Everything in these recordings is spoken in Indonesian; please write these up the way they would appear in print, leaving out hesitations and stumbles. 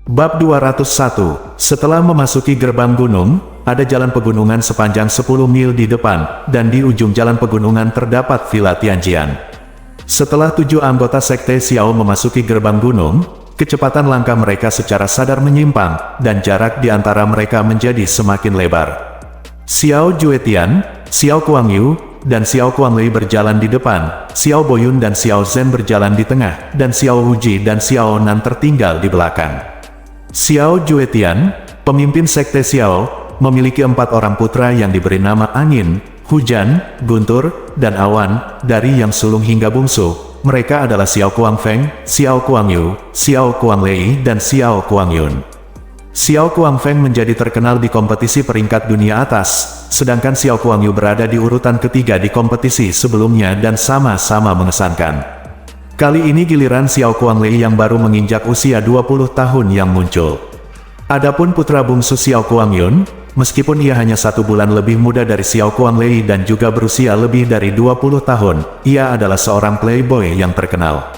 Bab 201. Setelah memasuki gerbang gunung, ada jalan pegunungan sepanjang 10 mil di depan, dan di ujung jalan pegunungan terdapat Villa Tianjian. Setelah 7 anggota Sekte Xiao memasuki gerbang gunung, kecepatan langkah mereka secara sadar menyimpang, dan jarak di antara mereka menjadi semakin lebar. Xiao Juetian, Xiao Kuangyu, dan Xiao Kuanglei berjalan di depan, Xiao Boyun dan Xiao Zhen berjalan di tengah, dan Xiao Wuji dan Xiao Nan tertinggal di belakang. Xiao Juetian, pemimpin Sekte Xiao, memiliki 4 orang putra yang diberi nama Angin, Hujan, Guntur, dan Awan, dari yang sulung hingga bungsu. Mereka adalah Xiao Kuangfeng, Xiao Kuangyu, Xiao Kuanglei, dan Xiao Kuangyun. Xiao Kuangfeng menjadi terkenal di kompetisi peringkat dunia atas, sedangkan Xiao Kuangyu berada di urutan ketiga di kompetisi sebelumnya dan sama-sama mengesankan. Kali ini giliran Xiao Kuanglei yang baru menginjak usia 20 tahun yang muncul. Adapun putra bungsu Xiao Kuangyun, meskipun ia hanya 1 bulan lebih muda dari Xiao Kuanglei dan juga berusia lebih dari 20 tahun, ia adalah seorang playboy yang terkenal.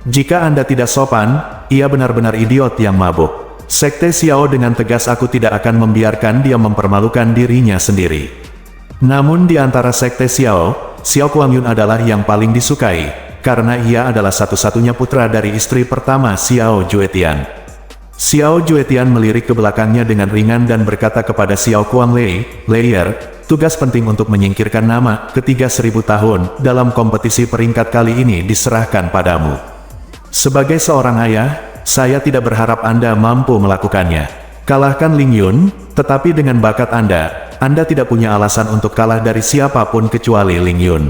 Jika Anda tidak sopan, ia benar-benar idiot yang mabuk. Sekte Xiao dengan tegas aku tidak akan membiarkan dia mempermalukan dirinya sendiri. Namun di antara Sekte Xiao, Xiao Kuangyun adalah yang paling disukai, karena ia adalah satu-satunya putra dari istri pertama Xiao Juetian. Xiao Juetian melirik ke belakangnya dengan ringan dan berkata kepada Xiao Kuanglei, "Layer, tugas penting untuk menyingkirkan nama ketiga 1000 tahun dalam kompetisi peringkat kali ini diserahkan padamu. Sebagai seorang ayah, saya tidak berharap Anda mampu melakukannya. Kalahkan Ling Yun, tetapi dengan bakat Anda tidak punya alasan untuk kalah dari siapapun kecuali Ling Yun.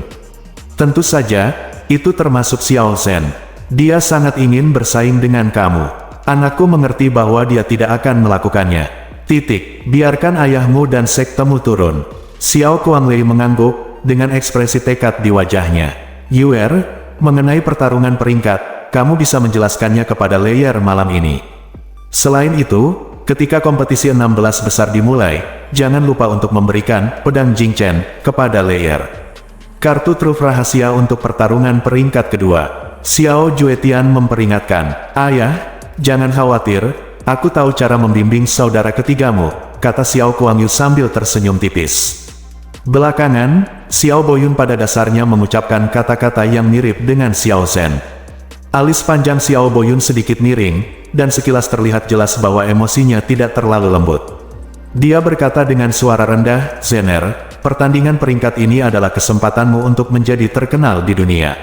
Tentu saja, itu termasuk Xiao Zhen. Dia sangat ingin bersaing dengan kamu. Anakku mengerti bahwa dia tidak akan melakukannya. Biarkan ayahmu dan sektemu turun." Xiao Kuanglei mengangguk, dengan ekspresi tekad di wajahnya. "Yuer, mengenai pertarungan peringkat, kamu bisa menjelaskannya kepada Layer malam ini. Selain itu, ketika kompetisi 16 besar dimulai, jangan lupa untuk memberikan pedang Jingchen kepada Layer. Kartu truf rahasia untuk pertarungan peringkat kedua." Xiao Juetian memperingatkan, "Ayah, jangan khawatir, aku tahu cara membimbing saudara ketigamu," kata Xiao Kuangyu sambil tersenyum tipis. Belakangan, Xiao Boyun pada dasarnya mengucapkan kata-kata yang mirip dengan Xiao Zhen. Alis panjang Xiao Boyun sedikit miring, dan sekilas terlihat jelas bahwa emosinya tidak terlalu lembut. Dia berkata dengan suara rendah, "Zener, pertandingan peringkat ini adalah kesempatanmu untuk menjadi terkenal di dunia.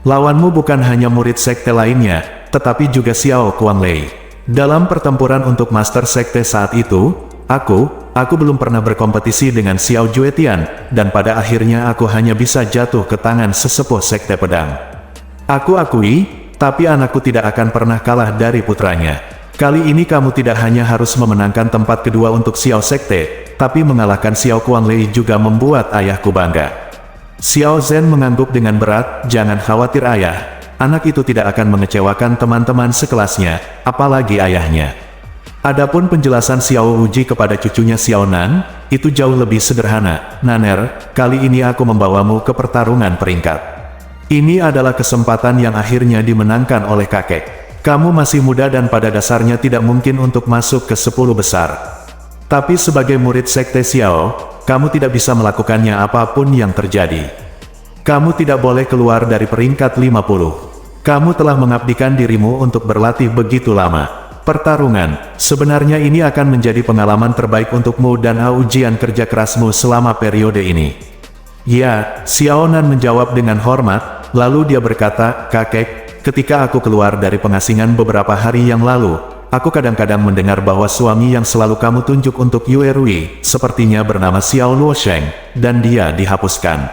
Lawanmu bukan hanya murid sekte lainnya, tetapi juga Xiao Kuanglei. Dalam pertempuran untuk Master Sekte saat itu, aku belum pernah berkompetisi dengan Xiao Juetian, dan pada akhirnya aku hanya bisa jatuh ke tangan sesepuh Sekte Pedang. Aku akui, tapi anakku tidak akan pernah kalah dari putranya. Kali ini kamu tidak hanya harus memenangkan tempat kedua untuk Xiao Sekte, tapi mengalahkan Xiao Kuanglei juga membuat ayahku bangga." Xiao Zhen mengangguk dengan berat, "Jangan khawatir ayah, anak itu tidak akan mengecewakan teman-teman sekelasnya, apalagi ayahnya." Adapun penjelasan Xiao Wuji kepada cucunya Xiao Nan, itu jauh lebih sederhana. "Naner, kali ini aku membawamu ke pertarungan peringkat. Ini adalah kesempatan yang akhirnya dimenangkan oleh kakek. Kamu masih muda dan pada dasarnya tidak mungkin untuk masuk ke 10 besar. Tapi sebagai murid Sekte Xiao, kamu tidak bisa melakukannya apapun yang terjadi. Kamu tidak boleh keluar dari peringkat 50. Kamu telah mengabdikan dirimu untuk berlatih begitu lama. Pertarungan, sebenarnya ini akan menjadi pengalaman terbaik untukmu dan ujian kerja kerasmu selama periode ini." "Ya," Xiao Nan menjawab dengan hormat, lalu dia berkata, "Kakek, ketika aku keluar dari pengasingan beberapa hari yang lalu, aku kadang-kadang mendengar bahwa suami yang selalu kamu tunjuk untuk Yue Rui, sepertinya bernama Xiao Luosheng, dan dia dihapuskan.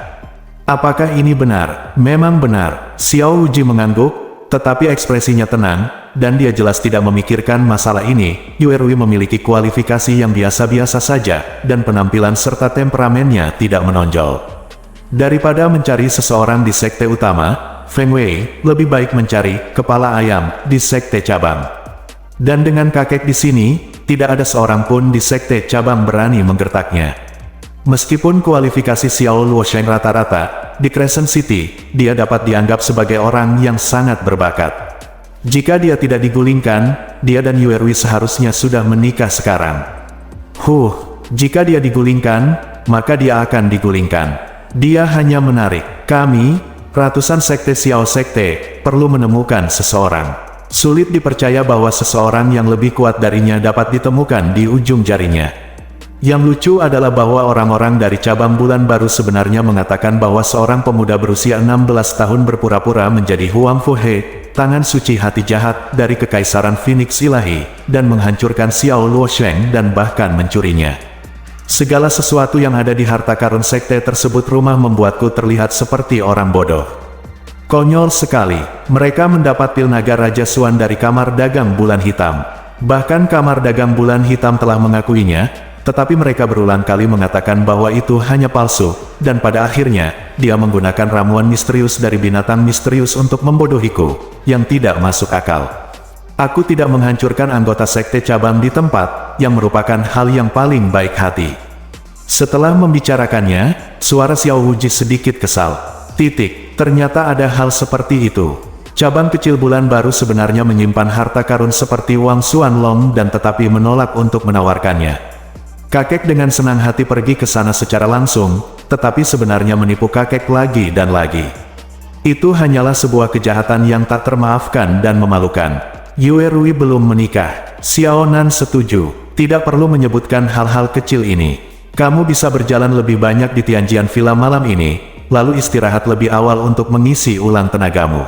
Apakah ini benar?" "Memang benar." Xiao Wuji mengangguk, tetapi ekspresinya tenang, dan dia jelas tidak memikirkan masalah ini. Yue Rui memiliki kualifikasi yang biasa-biasa saja, dan penampilan serta temperamennya tidak menonjol. Daripada mencari seseorang di sekte utama, Feng Wei lebih baik mencari kepala ayam di sekte cabang. Dan dengan kakek di sini, tidak ada seorang pun di sekte cabang berani menggertaknya. Meskipun kualifikasi Xiao Luosheng rata-rata, di Crescent City, dia dapat dianggap sebagai orang yang sangat berbakat. Jika dia tidak digulingkan, dia dan Yuerui seharusnya sudah menikah sekarang. Jika dia digulingkan, maka dia akan digulingkan. Dia hanya menarik. Kami, ratusan sekte Xiao Sekte, perlu menemukan seseorang. Sulit dipercaya bahwa seseorang yang lebih kuat darinya dapat ditemukan di ujung jarinya. Yang lucu adalah bahwa orang-orang dari cabang bulan baru sebenarnya mengatakan bahwa seorang pemuda berusia 16 tahun berpura-pura menjadi Huang Fuhe, tangan suci hati jahat dari kekaisaran Phoenix Ilahi, dan menghancurkan Xiao Luosheng dan bahkan mencurinya. Segala sesuatu yang ada di harta karun sekte tersebut rumah membuatku terlihat seperti orang bodoh. Konyol sekali, mereka mendapat pil naga Raja Suan dari kamar dagang bulan hitam. Bahkan kamar dagang bulan hitam telah mengakuinya, tetapi mereka berulang kali mengatakan bahwa itu hanya palsu, dan pada akhirnya, dia menggunakan ramuan misterius dari binatang misterius untuk membodohiku, yang tidak masuk akal. Aku tidak menghancurkan anggota sekte cabang di tempat, yang merupakan hal yang paling baik hati. Setelah membicarakannya, suara Xiao Wuji sedikit kesal. Ternyata ada hal seperti itu. Cabang kecil bulan baru sebenarnya menyimpan harta karun seperti Wang Xuanlong dan tetapi menolak untuk menawarkannya. Kakek dengan senang hati pergi ke sana secara langsung, tetapi sebenarnya menipu kakek lagi dan lagi. Itu hanyalah sebuah kejahatan yang tak termaafkan dan memalukan. Yuerui belum menikah. Xiao Nan setuju. Tidak perlu menyebutkan hal-hal kecil ini. Kamu bisa berjalan lebih banyak di Tianjian Villa malam ini, lalu istirahat lebih awal untuk mengisi ulang tenagamu.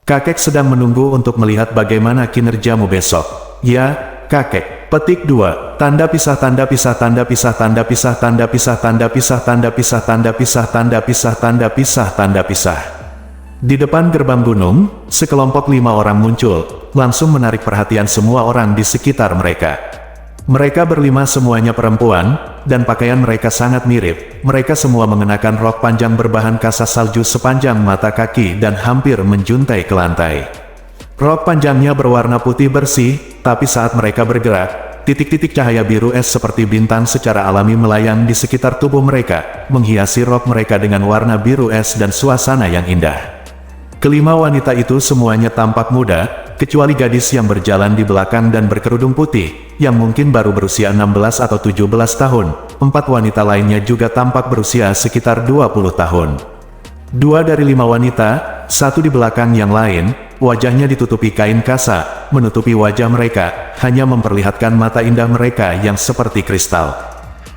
Kakek sedang menunggu untuk melihat bagaimana kinerjamu besok. Ya, kakek. Petik 2. Tanda pisah tanda pisah tanda pisah tanda pisah tanda pisah tanda pisah tanda pisah tanda pisah tanda pisah tanda pisah tanda pisah. Di depan gerbang gunung, sekelompok 5 orang muncul, langsung menarik perhatian semua orang di sekitar mereka. Mereka berlima semuanya perempuan, dan pakaian mereka sangat mirip. Mereka semua mengenakan rok panjang berbahan kasa salju sepanjang mata kaki dan hampir menjuntai ke lantai. Rok panjangnya berwarna putih bersih, tapi saat mereka bergerak, titik-titik cahaya biru es seperti bintang secara alami melayang di sekitar tubuh mereka, menghiasi rok mereka dengan warna biru es dan suasana yang indah. Kelima wanita itu semuanya tampak muda, kecuali gadis yang berjalan di belakang dan berkerudung putih, yang mungkin baru berusia 16 atau 17 tahun. 4 wanita lainnya juga tampak berusia sekitar 20 tahun. 2 dari 5 wanita, satu di belakang yang lain, wajahnya ditutupi kain kasa, menutupi wajah mereka, hanya memperlihatkan mata indah mereka yang seperti kristal.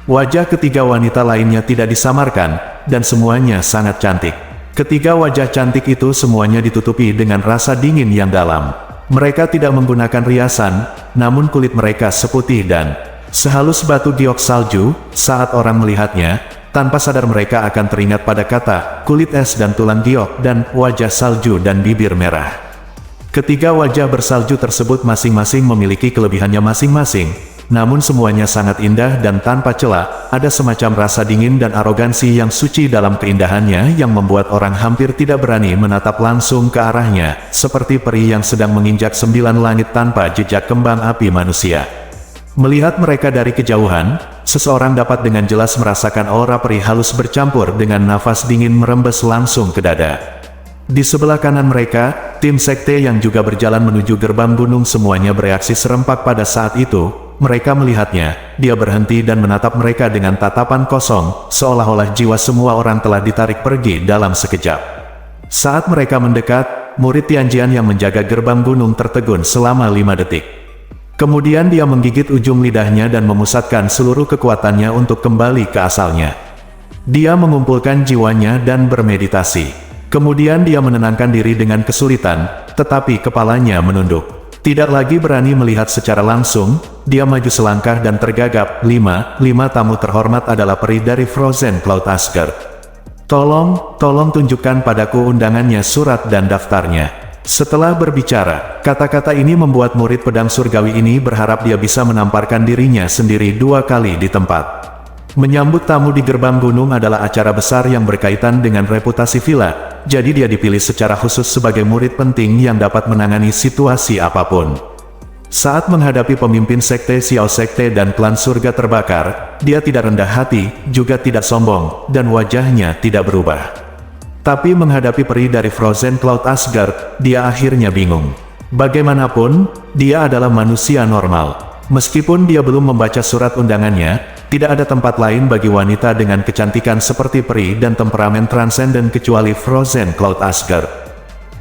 Wajah ketiga wanita lainnya tidak disamarkan, dan semuanya sangat cantik. Ketiga wajah cantik itu semuanya ditutupi dengan rasa dingin yang dalam. Mereka tidak menggunakan riasan, namun kulit mereka seputih dan sehalus batu giok salju. Saat orang melihatnya, tanpa sadar mereka akan teringat pada kata, kulit es dan tulang giok dan wajah salju dan bibir merah. Ketiga wajah bersalju tersebut masing-masing memiliki kelebihannya masing-masing, namun semuanya sangat indah dan tanpa celah. Ada semacam rasa dingin dan arogansi yang suci dalam keindahannya yang membuat orang hampir tidak berani menatap langsung ke arahnya, seperti peri yang sedang menginjak 9 langit tanpa jejak kembang api manusia. Melihat mereka dari kejauhan, seseorang dapat dengan jelas merasakan aura peri halus bercampur dengan nafas dingin merembes langsung ke dada. Di sebelah kanan mereka, tim sekte yang juga berjalan menuju gerbang gunung semuanya bereaksi serempak pada saat itu. Mereka melihatnya, dia berhenti dan menatap mereka dengan tatapan kosong, seolah-olah jiwa semua orang telah ditarik pergi dalam sekejap. Saat mereka mendekat, murid Tianjian yang menjaga gerbang gunung tertegun selama 5 detik. Kemudian dia menggigit ujung lidahnya dan memusatkan seluruh kekuatannya untuk kembali ke asalnya. Dia mengumpulkan jiwanya dan bermeditasi. Kemudian dia menenangkan diri dengan kesulitan, tetapi kepalanya menunduk. Tidak lagi berani melihat secara langsung, dia maju selangkah dan tergagap. 5 tamu terhormat adalah peri dari Frozen Cloud Asgard. Tolong tunjukkan padaku undangannya, surat dan daftarnya. Setelah berbicara, kata-kata ini membuat murid pedang surgawi ini berharap dia bisa menamparkan dirinya sendiri 2 kali di tempat. Menyambut tamu di gerbang gunung adalah acara besar yang berkaitan dengan reputasi villa, jadi dia dipilih secara khusus sebagai murid penting yang dapat menangani situasi apapun. Saat menghadapi pemimpin sekte Xiao Sekte dan klan surga terbakar, dia tidak rendah hati, juga tidak sombong, dan wajahnya tidak berubah. Tapi menghadapi peri dari Frozen Cloud Asgard, dia akhirnya bingung. Bagaimanapun, dia adalah manusia normal. Meskipun dia belum membaca surat undangannya, tidak ada tempat lain bagi wanita dengan kecantikan seperti peri dan temperamen transenden kecuali Frozen Cloud Asgard.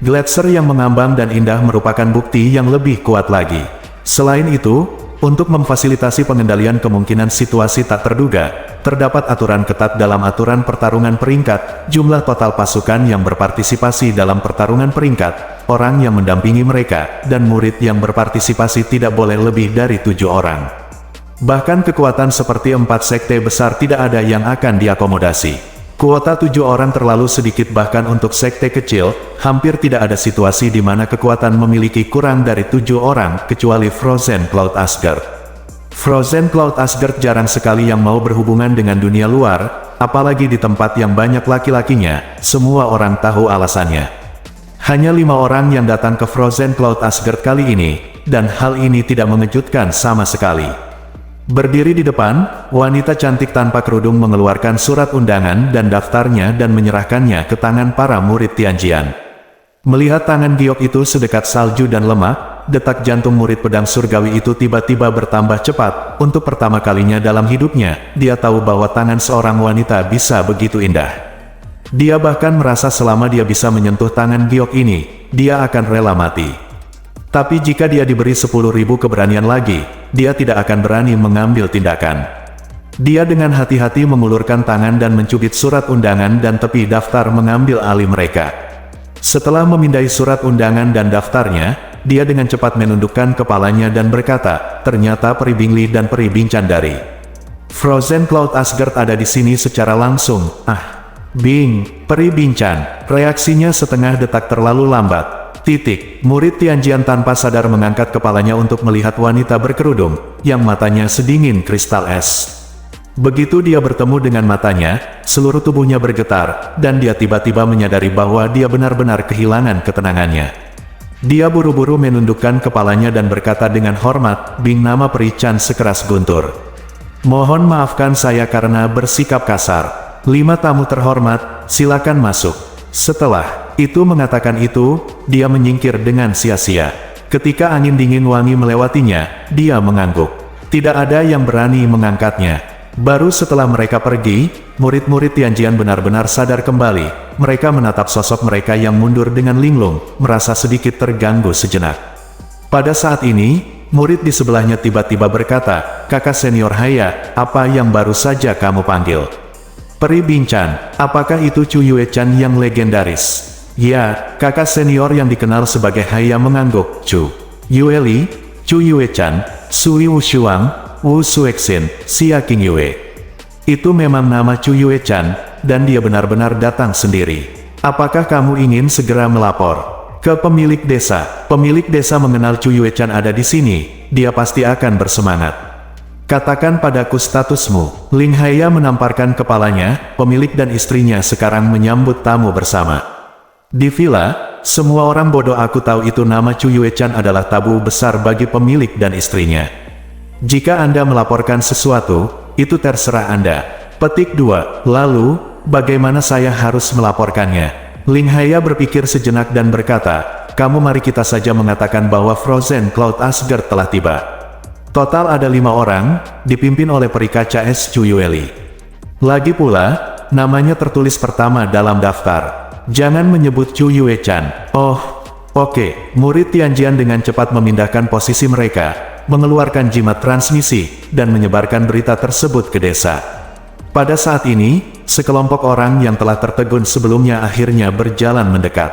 Gletser yang mengambang dan indah merupakan bukti yang lebih kuat lagi. Selain itu, untuk memfasilitasi pengendalian kemungkinan situasi tak terduga, terdapat aturan ketat dalam aturan pertarungan peringkat, jumlah total pasukan yang berpartisipasi dalam pertarungan peringkat, orang yang mendampingi mereka, dan murid yang berpartisipasi tidak boleh lebih dari 7 orang. Bahkan kekuatan seperti 4 sekte besar tidak ada yang akan diakomodasi. Kuota 7 orang terlalu sedikit bahkan untuk sekte kecil, hampir tidak ada situasi di mana kekuatan memiliki kurang dari 7 orang kecuali Frozen Cloud Asgard. Frozen Cloud Asgard jarang sekali yang mau berhubungan dengan dunia luar, apalagi di tempat yang banyak laki-lakinya, semua orang tahu alasannya. Hanya 5 orang yang datang ke Frozen Cloud Asgard kali ini, dan hal ini tidak mengejutkan sama sekali. Berdiri di depan, wanita cantik tanpa kerudung mengeluarkan surat undangan dan daftarnya dan menyerahkannya ke tangan para murid Tianjian. Melihat tangan giok itu sedekat salju dan lemah, detak jantung murid pedang surgawi itu tiba-tiba bertambah cepat. Untuk pertama kalinya dalam hidupnya, dia tahu bahwa tangan seorang wanita bisa begitu indah. Dia bahkan merasa selama dia bisa menyentuh tangan giok ini, dia akan rela mati. Tapi jika dia diberi 10.000 keberanian lagi, dia tidak akan berani mengambil tindakan. Dia dengan hati-hati mengulurkan tangan dan mencubit surat undangan dan tepi daftar mengambil alih mereka. Setelah memindai surat undangan dan daftarnya, dia dengan cepat menundukkan kepalanya dan berkata, ternyata Peri Bingley dan Peri Bincan dari Frozen Cloud Asgard ada di sini secara langsung. Bing, Peri Bincan, reaksinya setengah detak terlalu lambat. Murid Tianjian tanpa sadar mengangkat kepalanya untuk melihat wanita berkerudung, yang matanya sedingin kristal es. Begitu dia bertemu dengan matanya, seluruh tubuhnya bergetar, dan dia tiba-tiba menyadari bahwa dia benar-benar kehilangan ketenangannya. Dia buru-buru menundukkan kepalanya dan berkata dengan hormat, Bing, nama Peri Chan sekeras guntur. Mohon maafkan saya karena bersikap kasar. 5 tamu terhormat, silakan masuk. Setelah itu mengatakan itu, dia menyingkir dengan sia-sia. Ketika angin dingin wangi melewatinya, dia mengangguk. Tidak ada yang berani mengangkatnya. Baru setelah mereka pergi, murid-murid Tianjian benar-benar sadar kembali. Mereka menatap sosok mereka yang mundur dengan linglung, merasa sedikit terganggu sejenak. Pada saat ini, murid di sebelahnya tiba-tiba berkata, kakak senior Haya, apa yang baru saja kamu panggil? Peri Bincan, apakah itu Chu Yue-chan yang legendaris? Ya, kakak senior yang dikenal sebagai Haya mengangguk. Chu Yueli, Chu Yue-chan, Sui Wushuang, Wu Suexin, Xia King Yue. Itu memang nama Chu Yue-chan, dan dia benar-benar datang sendiri. Apakah kamu ingin segera melapor ke pemilik desa? Pemilik desa mengenal Chu Yue-chan ada di sini, dia pasti akan bersemangat. Katakan padaku statusmu. Ling Haya menamparkan kepalanya, pemilik dan istrinya sekarang menyambut tamu bersama. Di villa, semua orang bodoh aku tahu itu nama Chu Yue-chan adalah tabu besar bagi pemilik dan istrinya. Jika Anda melaporkan sesuatu, itu terserah Anda. Petik 2. Lalu, bagaimana saya harus melaporkannya? Ling Haya berpikir sejenak dan berkata, kamu mari kita saja mengatakan bahwa Frozen Cloud Asgard telah tiba. Total ada 5 orang, dipimpin oleh Peri Kaca Es Chu Yueli. Lagi pula, namanya tertulis pertama dalam daftar. Jangan menyebut Chu Yue-chan. Oh, oke. Murid Tianjian dengan cepat memindahkan posisi mereka, mengeluarkan jimat transmisi, dan menyebarkan berita tersebut ke desa. Pada saat ini, sekelompok orang yang telah tertegun sebelumnya akhirnya berjalan mendekat.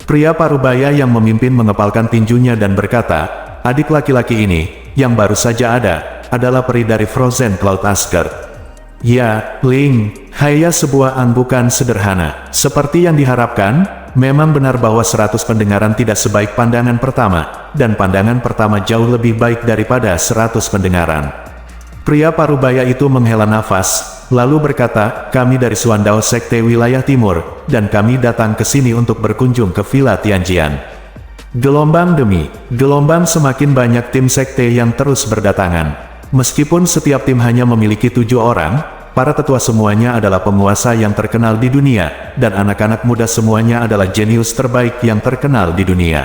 Pria parubaya yang memimpin mengepalkan tinjunya dan berkata, adik laki-laki ini, yang baru saja ada, adalah peri dari Frozen Cloud Asgard. Ya, Ling Haya, sebuah anggukan sederhana. Seperti yang diharapkan, memang benar bahwa 100 pendengaran tidak sebaik pandangan pertama, dan pandangan pertama jauh lebih baik daripada 100 pendengaran. Pria parubaya itu menghela nafas, lalu berkata, kami dari Suandao Sekte Wilayah Timur, dan kami datang ke sini untuk berkunjung ke Villa Tianjian. Gelombang demi gelombang semakin banyak tim sekte yang terus berdatangan. Meskipun setiap tim hanya memiliki 7 orang, para tetua semuanya adalah penguasa yang terkenal di dunia, dan anak-anak muda semuanya adalah jenius terbaik yang terkenal di dunia.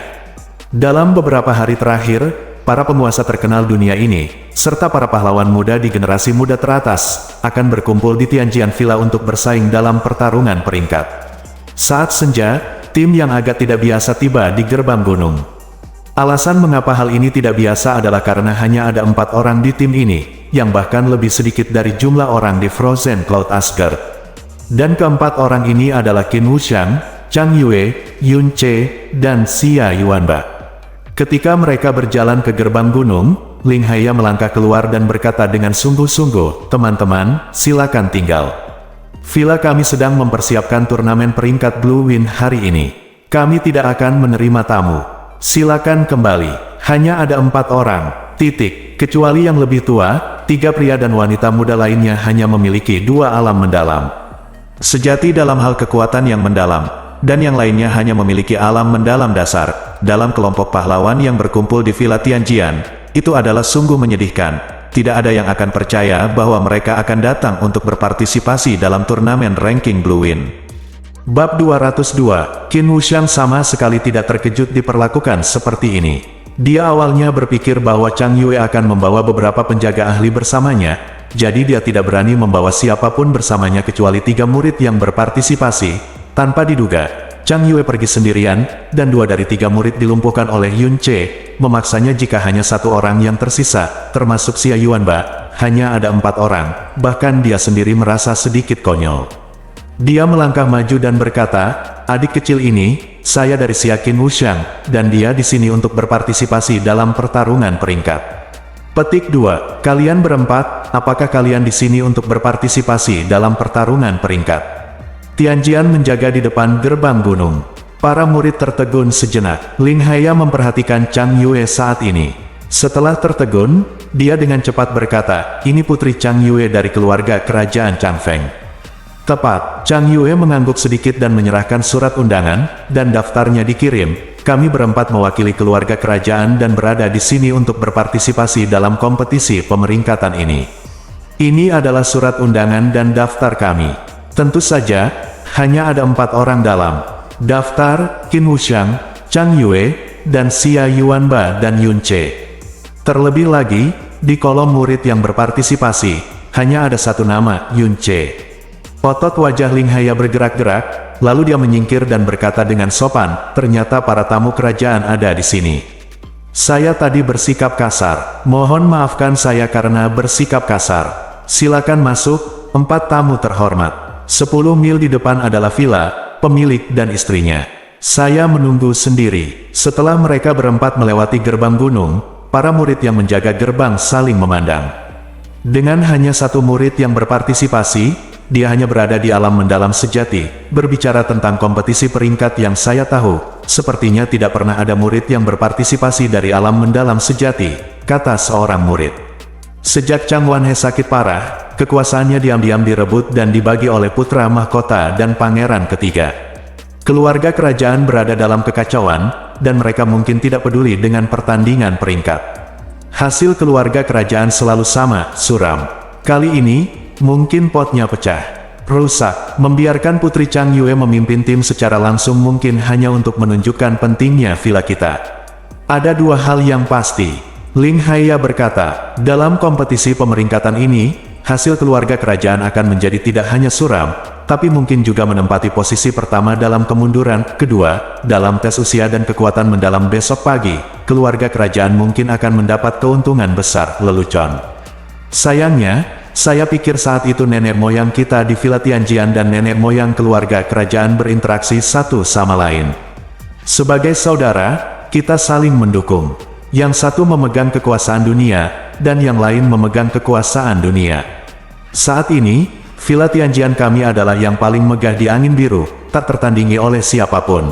Dalam beberapa hari terakhir, para penguasa terkenal dunia ini, serta para pahlawan muda di generasi muda teratas, akan berkumpul di Tianjian Villa untuk bersaing dalam pertarungan peringkat. Saat senja, tim yang agak tidak biasa tiba di gerbang gunung. Alasan mengapa hal ini tidak biasa adalah karena hanya ada 4 orang di tim ini, yang bahkan lebih sedikit dari jumlah orang di Frozen Cloud Asgard. Dan keempat orang ini adalah Qin Wuxiang, Chang Yue, Yun Ce, dan Xia Yuanba. Ketika mereka berjalan ke gerbang gunung, Ling Haiya melangkah keluar dan berkata dengan sungguh-sungguh, "Teman-teman, silakan tinggal. Villa kami sedang mempersiapkan turnamen peringkat Blue Wind hari ini. Kami tidak akan menerima tamu. Silakan kembali. Hanya ada 4 orang, titik. Kecuali yang lebih tua, 3 pria dan wanita muda lainnya hanya memiliki 2 alam mendalam. Sejati dalam hal kekuatan yang mendalam, dan yang lainnya hanya memiliki alam mendalam dasar. Dalam kelompok pahlawan yang berkumpul di Villa Tianjian, itu adalah sungguh menyedihkan. Tidak ada yang akan percaya bahwa mereka akan datang untuk berpartisipasi dalam turnamen ranking Blue Wind." Bab 202, Qin Wuxiang sama sekali tidak terkejut diperlakukan seperti ini. Dia awalnya berpikir bahwa Chang Yue akan membawa beberapa penjaga ahli bersamanya, jadi dia tidak berani membawa siapapun bersamanya kecuali 3 murid yang berpartisipasi. Tanpa diduga, Chang Yue pergi sendirian, dan 2 dari 3 murid dilumpuhkan oleh Yun Ce, memaksanya jika hanya 1 orang yang tersisa, termasuk Xia Yuanba, hanya ada 4 orang, bahkan dia sendiri merasa sedikit konyol. Dia melangkah maju dan berkata, "Adik kecil ini, saya dari Xia Qin Wuxiang, dan dia di sini untuk berpartisipasi dalam pertarungan peringkat." Petik 2. Kalian berempat, apakah kalian di sini untuk berpartisipasi dalam pertarungan peringkat? Tianjian menjaga di depan gerbang gunung. Para murid tertegun sejenak. Ling Haiya memperhatikan Chang Yue saat ini. Setelah tertegun, dia dengan cepat berkata, "Ini putri Chang Yue dari keluarga kerajaan Chang Feng." Tepat, Chang Yue mengangguk sedikit dan menyerahkan surat undangan, dan daftarnya dikirim. "Kami berempat mewakili keluarga kerajaan dan berada di sini untuk berpartisipasi dalam kompetisi pemeringkatan ini. Ini adalah surat undangan dan daftar kami. Tentu saja, hanya ada 4 orang dalam daftar: Qin Wuxiang, Chang Yue, dan Xia Yuanba dan Yun Ce. Terlebih lagi, di kolom murid yang berpartisipasi, hanya ada 1 nama, Yun Ce." Otot wajah Ling Haiya bergerak-gerak, lalu dia menyingkir dan berkata dengan sopan, "Ternyata para tamu kerajaan ada di sini. Saya tadi bersikap kasar. Mohon maafkan saya karena bersikap kasar. Silakan masuk, 4 tamu terhormat. 10 mil di depan adalah villa, pemilik dan istrinya. Saya menunggu sendiri." Setelah mereka berempat melewati gerbang gunung, para murid yang menjaga gerbang saling memandang. Dengan hanya 1 murid yang berpartisipasi, dia hanya berada di alam mendalam sejati. Berbicara tentang kompetisi peringkat yang saya tahu, sepertinya tidak pernah ada murid yang berpartisipasi dari alam mendalam sejati, kata seorang murid. Sejak Chang Wanhe sakit parah, kekuasaannya diam-diam direbut dan dibagi oleh putra mahkota dan pangeran ketiga. Keluarga kerajaan berada dalam kekacauan, dan mereka mungkin tidak peduli dengan pertandingan peringkat. Hasil keluarga kerajaan selalu sama, suram. Kali ini, mungkin potnya pecah. Rusak. Membiarkan putri Chang Yue memimpin tim secara langsung mungkin hanya untuk menunjukkan pentingnya villa kita. Ada 2 hal yang pasti. Ling Haiya berkata, dalam kompetisi pemeringkatan ini, hasil keluarga kerajaan akan menjadi tidak hanya suram, tapi mungkin juga menempati posisi pertama dalam kemunduran. Kedua, dalam tes usia dan kekuatan mendalam besok pagi, keluarga kerajaan mungkin akan mendapat keuntungan besar. Lelucon. Sayangnya, saya pikir saat itu nenek moyang kita di Villa Tianjian dan nenek moyang keluarga kerajaan berinteraksi satu sama lain. Sebagai saudara, kita saling mendukung. Yang satu memegang kekuasaan dunia, dan yang lain memegang kekuasaan dunia. Saat ini, Villa Tianjian kami adalah yang paling megah di angin biru, tak tertandingi oleh siapapun.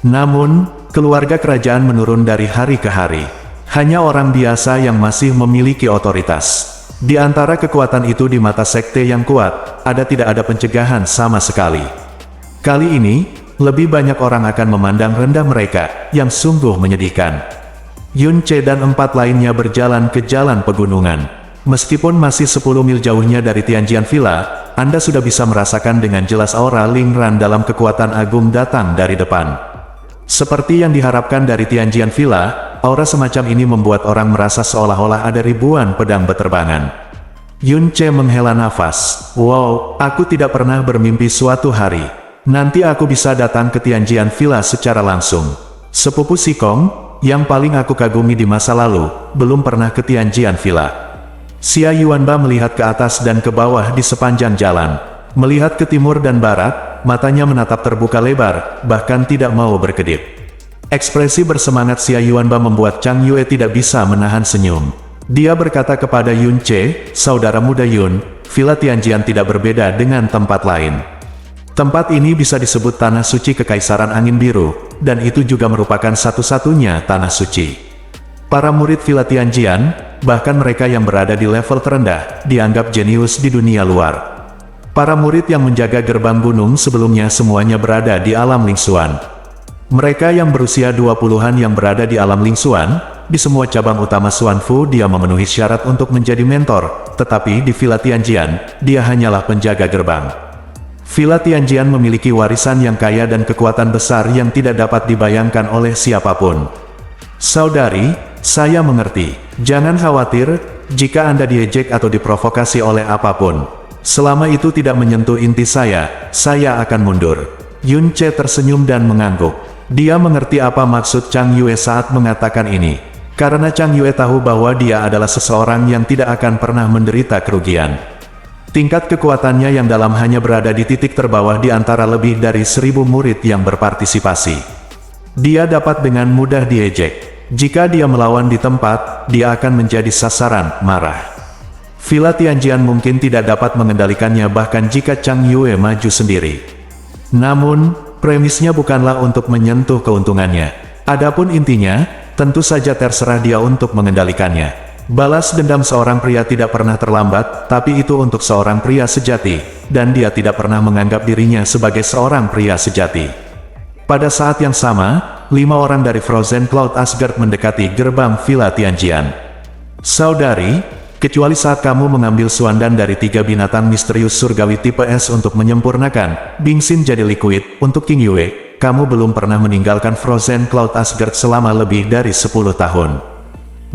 Namun, keluarga kerajaan menurun dari hari ke hari. Hanya orang biasa yang masih memiliki otoritas. Di antara kekuatan itu di mata sekte yang kuat, tidak ada pencegahan sama sekali. Kali ini, lebih banyak orang akan memandang rendah mereka, yang sungguh menyedihkan. Yun Ce dan 4 lainnya berjalan ke jalan pegunungan. Meskipun masih 10 mil jauhnya dari Tianjian Villa, Anda sudah bisa merasakan dengan jelas aura Ling Ran dalam kekuatan agung datang dari depan. Seperti yang diharapkan dari Tianjian Villa, aura semacam ini membuat orang merasa seolah-olah ada ribuan pedang berterbangan. Yun Ce menghela nafas. Wow, aku tidak pernah bermimpi suatu hari nanti aku bisa datang ke Tianjian Villa secara langsung. Sepupu Sikong, yang paling aku kagumi di masa lalu, belum pernah ke Tianjian Villa. Xia Yuanba melihat ke atas dan ke bawah di sepanjang jalan. Melihat ke timur dan barat, matanya menatap terbuka lebar, bahkan tidak mau berkedip. Ekspresi bersemangat Xia Yuanba membuat Chang Yue tidak bisa menahan senyum. Dia berkata kepada Yun Ce, saudara muda Yun, Villa Tianjian tidak berbeda dengan tempat lain. Tempat ini bisa disebut Tanah Suci Kekaisaran Angin Biru, dan itu juga merupakan satu-satunya Tanah Suci. Para murid Villa Tianjian, bahkan mereka yang berada di level terendah, dianggap jenius di dunia luar. Para murid yang menjaga gerbang gunung sebelumnya semuanya berada di alam Lingsuan. Mereka yang berusia 20-an yang berada di alam Lingsuan, di semua cabang utama Xuanfu dia memenuhi syarat untuk menjadi mentor, tetapi di Villa Tianjian, dia hanyalah penjaga gerbang. Villa Tianjian memiliki warisan yang kaya dan kekuatan besar yang tidak dapat dibayangkan oleh siapapun. Saudari, saya mengerti. Jangan khawatir, jika Anda diejek atau diprovokasi oleh apapun. Selama itu tidak menyentuh inti saya akan mundur. Yun Ce tersenyum dan mengangguk. Dia mengerti apa maksud Chang Yue saat mengatakan ini. Karena Chang Yue tahu bahwa dia adalah seseorang yang tidak akan pernah menderita kerugian. Tingkat kekuatannya yang dalam hanya berada di titik terbawah di antara lebih dari 1000 murid yang berpartisipasi. Dia dapat dengan mudah diejek. Jika dia melawan di tempat, dia akan menjadi sasaran marah. Villa Tianjian mungkin tidak dapat mengendalikannya bahkan jika Chang Yue maju sendiri. Namun, premisnya bukanlah untuk menyentuh keuntungannya. Adapun intinya, tentu saja terserah dia untuk mengendalikannya. Balas dendam seorang pria tidak pernah terlambat, tapi itu untuk seorang pria sejati, dan dia tidak pernah menganggap dirinya sebagai seorang pria sejati. Pada saat yang sama, 5 orang dari Frozen Cloud Asgard mendekati gerbang Villa Tianjian. Saudari, kecuali saat kamu mengambil suandan dari 3 binatang misterius surgawi tipe S untuk menyempurnakan Bingsin jadi liquid, untuk King Yue, kamu belum pernah meninggalkan Frozen Cloud Asgard selama lebih dari 10 tahun.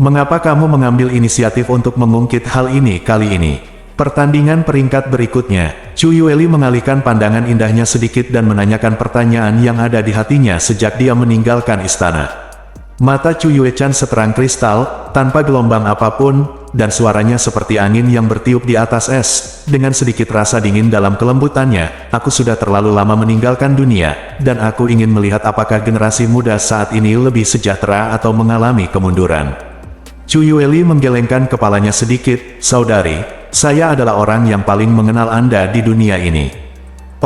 Mengapa kamu mengambil inisiatif untuk mengungkit hal ini kali ini? Pertandingan peringkat berikutnya, Chu Yueli mengalihkan pandangan indahnya sedikit dan menanyakan pertanyaan yang ada di hatinya sejak dia meninggalkan istana. Mata Chu Yuechan seterang kristal, tanpa gelombang apapun, dan suaranya seperti angin yang bertiup di atas es. Dengan sedikit rasa dingin dalam kelembutannya, aku sudah terlalu lama meninggalkan dunia, dan aku ingin melihat apakah generasi muda saat ini lebih sejahtera atau mengalami kemunduran. Chu Yueli menggelengkan kepalanya sedikit, saudari, saya adalah orang yang paling mengenal Anda di dunia ini.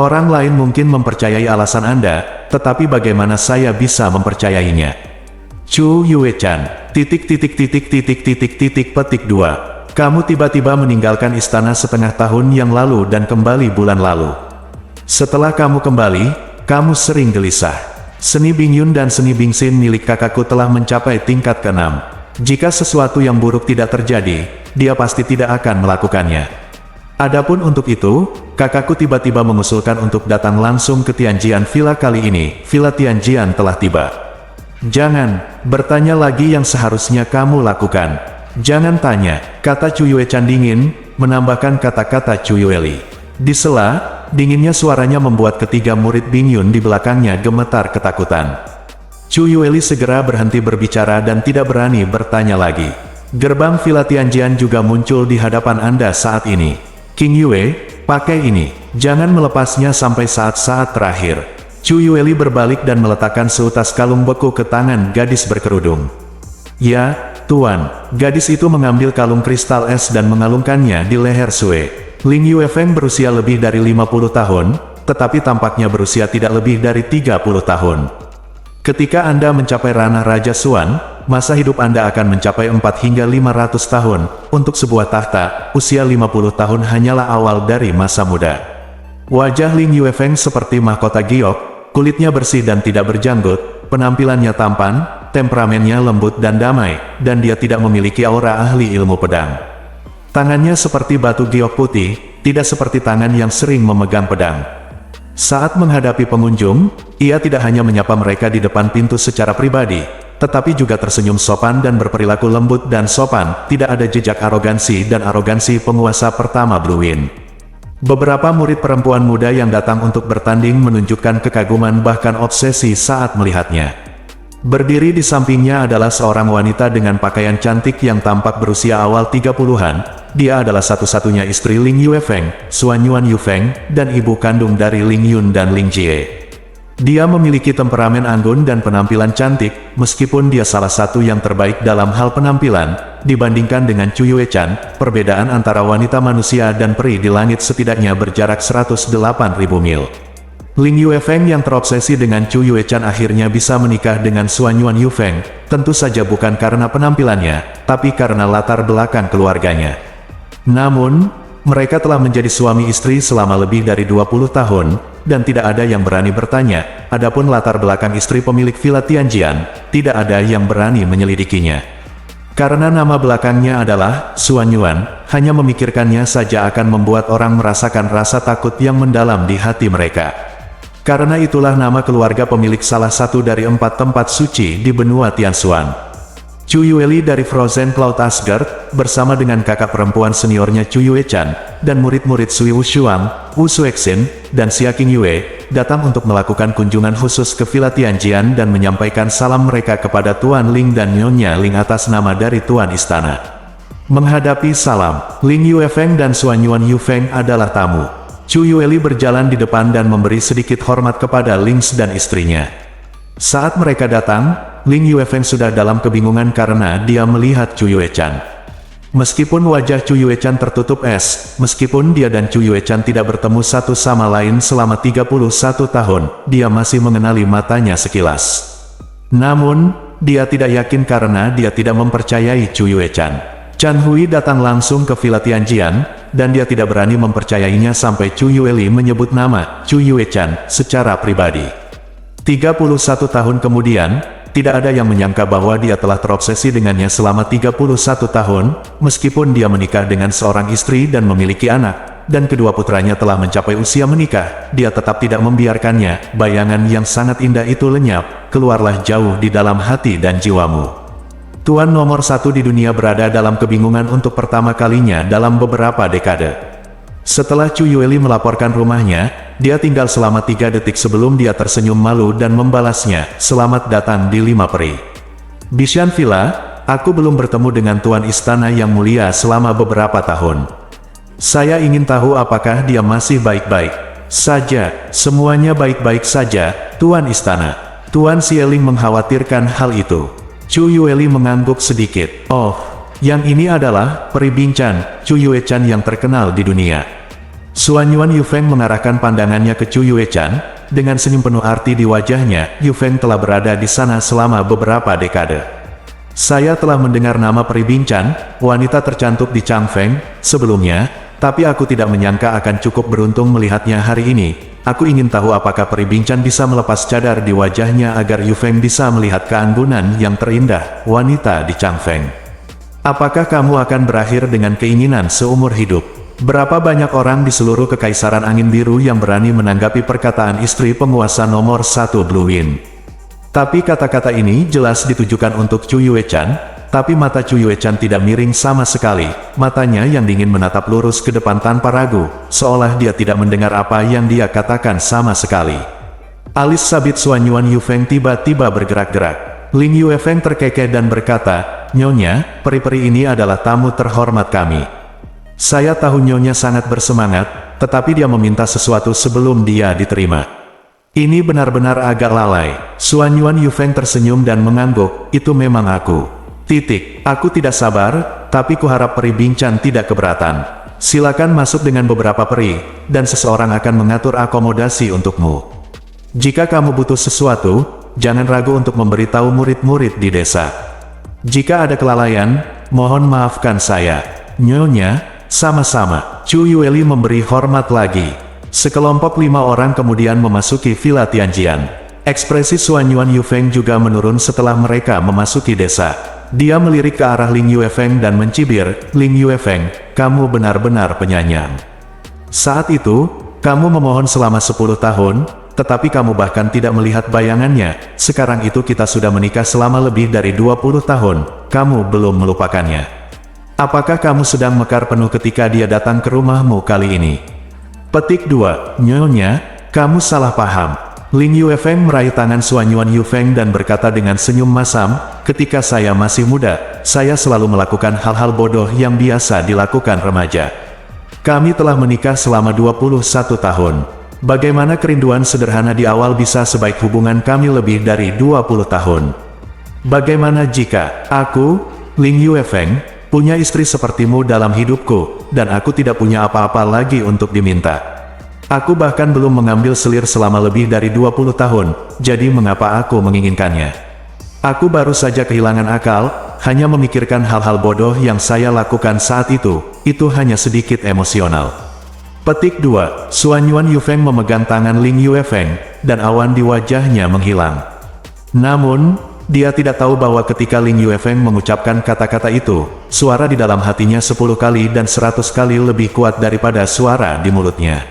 Orang lain mungkin mempercayai alasan Anda, tetapi bagaimana saya bisa mempercayainya? Chu Yuechan, petik 2. Kamu tiba-tiba meninggalkan istana setengah tahun yang lalu dan kembali bulan lalu. Setelah kamu kembali, kamu sering gelisah. Seni Bingyun dan seni Bingsin milik kakakku telah mencapai tingkat ke-6. Jika sesuatu yang buruk tidak terjadi, dia pasti tidak akan melakukannya. Adapun untuk itu, kakakku tiba-tiba mengusulkan untuk datang langsung ke Tianjian Villa kali ini. Villa Tianjian telah tiba. Jangan bertanya lagi yang seharusnya kamu lakukan. Jangan tanya, kata Chu Yuechan dingin, menambahkan kata-kata Chu Yueli. Di sela, dinginnya suaranya membuat ketiga murid Bingyun di belakangnya gemetar ketakutan. Chu Yueli segera berhenti berbicara dan tidak berani bertanya lagi. Gerbang Villa Tianjian juga muncul di hadapan Anda saat ini. King Yue, pakai ini. Jangan melepasnya sampai saat-saat terakhir. Chu Yueli berbalik dan meletakkan seutas kalung beku ke tangan gadis berkerudung. Ya, Tuan. Gadis itu mengambil kalung kristal es dan mengalungkannya di leher Sue. Ling Yuefeng berusia lebih dari 50 tahun, tetapi tampaknya berusia tidak lebih dari 30 tahun. Ketika Anda mencapai ranah Raja Xuan, masa hidup Anda akan mencapai 4 hingga 500 tahun. Untuk sebuah tahta, usia 50 tahun hanyalah awal dari masa muda. Wajah Ling Yuefeng seperti mahkota giok. Kulitnya bersih dan tidak berjanggut, penampilannya tampan, temperamennya lembut dan damai, dan dia tidak memiliki aura ahli ilmu pedang. Tangannya seperti batu giok putih, tidak seperti tangan yang sering memegang pedang. Saat menghadapi pengunjung, ia tidak hanya menyapa mereka di depan pintu secara pribadi, tetapi juga tersenyum sopan dan berperilaku lembut dan sopan. Tidak ada jejak arogansi dan arogansi penguasa pertama Blue Wind. Beberapa murid perempuan muda yang datang untuk bertanding menunjukkan kekaguman bahkan obsesi saat melihatnya. Berdiri di sampingnya adalah seorang wanita dengan pakaian cantik yang tampak berusia awal 30-an. Dia adalah satu-satunya istri Ling Yuefeng, Xuanyuan Yufeng, dan ibu kandung dari Ling Yun dan Ling Jie. Dia memiliki temperamen anggun dan penampilan cantik, meskipun dia salah satu yang terbaik dalam hal penampilan. Dibandingkan dengan Chu Yuechan, perbedaan antara wanita manusia dan peri di langit setidaknya berjarak 108.000 mil. Ling Yuefeng yang terobsesi dengan Chu Yuechan akhirnya bisa menikah dengan Xuanyuan Yufeng, tentu saja bukan karena penampilannya, tapi karena latar belakang keluarganya. Namun, mereka telah menjadi suami istri selama lebih dari 20 tahun, dan tidak ada yang berani bertanya. Adapun latar belakang istri pemilik Villa Tianjian, tidak ada yang berani menyelidikinya. Karena nama belakangnya adalah Xuanyuan, hanya memikirkannya saja akan membuat orang merasakan rasa takut yang mendalam di hati mereka. Karena itulah nama keluarga pemilik salah satu dari 4 tempat suci di benua Tianshuan. Chu Yueli dari Frozen Cloud Asgard, bersama dengan kakak perempuan seniornya Chu Yuechan, dan murid-murid Sui Wushuang, Wu Suexin, dan Xia Qingyue, datang untuk melakukan kunjungan khusus ke Villa Tianjian dan menyampaikan salam mereka kepada Tuan Ling dan Nyonya Ling atas nama dari Tuan Istana. Menghadapi salam, Ling Yuefeng dan Xuanyuan Yufeng adalah tamu. Chu Yueli berjalan di depan dan memberi sedikit hormat kepada Ling dan istrinya. Saat mereka datang, Ling Yuefeng sudah dalam kebingungan karena dia melihat Chu Yuechan. Meskipun wajah Chu Yuechan tertutup es, meskipun dia dan Chu Yuechan tidak bertemu satu sama lain selama 31 tahun, dia masih mengenali matanya sekilas. Namun, dia tidak yakin karena dia tidak mempercayai Chu Yuechan. Chan Hui datang langsung ke Villa Tianjian, dan dia tidak berani mempercayainya sampai Chu Yueli menyebut nama Chu Yuechan secara pribadi. 31 tahun kemudian, tidak ada yang menyangka bahwa dia telah terobsesi dengannya selama 31 tahun, meskipun dia menikah dengan seorang istri dan memiliki anak, dan kedua putranya telah mencapai usia menikah, dia tetap tidak membiarkannya. Bayangan yang sangat indah itu lenyap, keluarlah jauh di dalam hati dan jiwamu. Tuan nomor 1 di dunia berada dalam kebingungan untuk pertama kalinya dalam beberapa dekade. Setelah Chu Yueli melaporkan rumahnya, dia tinggal selama 3 detik sebelum dia tersenyum malu dan membalasnya, "Selamat datang di 5 peri. Bishan Villa, aku belum bertemu dengan Tuan Istana yang mulia selama beberapa tahun. Saya ingin tahu apakah dia masih baik-baik saja." "Semuanya baik-baik saja, Tuan Istana." Tuan Xieling mengkhawatirkan hal itu. Chu Yueli mengangguk sedikit. "Oh, yang ini adalah peri Binchan, Chu Yuechan yang terkenal di dunia." Xuanyuan Yufeng mengarahkan pandangannya ke Chu Yuechan, dengan senyum penuh arti di wajahnya. "Yufeng telah berada di sana selama beberapa dekade. Saya telah mendengar nama peri Binchan, wanita tercantik di Changfeng, sebelumnya, tapi aku tidak menyangka akan cukup beruntung melihatnya hari ini. Aku ingin tahu apakah peri Binchan bisa melepas cadar di wajahnya agar Yufeng bisa melihat keanggunan yang terindah wanita di Changfeng. Apakah kamu akan berakhir dengan keinginan seumur hidup?" Berapa banyak orang di seluruh Kekaisaran Angin Biru yang berani menanggapi perkataan istri penguasa nomor 1 Blue Wind. Tapi kata-kata ini jelas ditujukan untuk Chu Yuechan, tapi mata Chu Yuechan tidak miring sama sekali. Matanya yang dingin menatap lurus ke depan tanpa ragu, seolah dia tidak mendengar apa yang dia katakan sama sekali. Alis sabit Xuanyuan Yufeng tiba-tiba bergerak-gerak. Ling Yuefeng terkekeh dan berkata, "Nyonya, peri-peri ini adalah tamu terhormat kami. Saya tahu Nyonya sangat bersemangat, tetapi dia meminta sesuatu sebelum dia diterima. Ini benar-benar agak lalai." Xuanyuan Yufeng tersenyum dan mengangguk, "Itu memang aku. Aku tidak sabar, tapi kuharap peri Binchan tidak keberatan. Silakan masuk dengan beberapa peri, dan seseorang akan mengatur akomodasi untukmu. Jika kamu butuh sesuatu, jangan ragu untuk memberitahu murid-murid di desa. Jika ada kelalaian, mohon maafkan saya." "Nyonya, sama-sama." Chu Yueli memberi hormat lagi. Sekelompok 5 orang kemudian memasuki Villa Tianjian. Ekspresi Xuanyuan Yufeng juga menurun setelah mereka memasuki desa. Dia melirik ke arah Ling Yuefeng dan mencibir, "Ling Yuefeng, kamu benar-benar penyayang." Saat itu, Kamu memohon selama 10 tahun, tetapi kamu bahkan tidak melihat bayangannya. Sekarang itu kita sudah menikah selama lebih dari 20 tahun, kamu belum melupakannya. Apakah kamu sedang mekar penuh ketika dia datang ke rumahmu kali ini? Petik 2. Nyonya, kamu salah paham. Ling Yuefeng meraih tangan Suan Yuan Yufeng dan berkata dengan senyum masam, ketika saya masih muda, saya selalu melakukan hal-hal bodoh yang biasa dilakukan remaja. Kami telah menikah selama 21 tahun. Bagaimana kerinduan sederhana di awal bisa sebaik hubungan kami lebih dari 20 tahun? Bagaimana jika aku, Ling Yuefeng, punya istri sepertimu dalam hidupku, dan aku tidak punya apa-apa lagi untuk diminta? Aku bahkan belum mengambil selir selama lebih dari 20 tahun, jadi mengapa aku menginginkannya? Aku baru saja kehilangan akal, hanya memikirkan hal-hal bodoh yang saya lakukan saat itu hanya sedikit emosional. Petik 2. Suan Yuan Yufeng memegang tangan Ling Yuefeng, dan awan di wajahnya menghilang. Namun, dia tidak tahu bahwa ketika Ling Yuefeng mengucapkan kata-kata itu, suara di dalam hatinya 10 kali dan 100 kali lebih kuat daripada suara di mulutnya.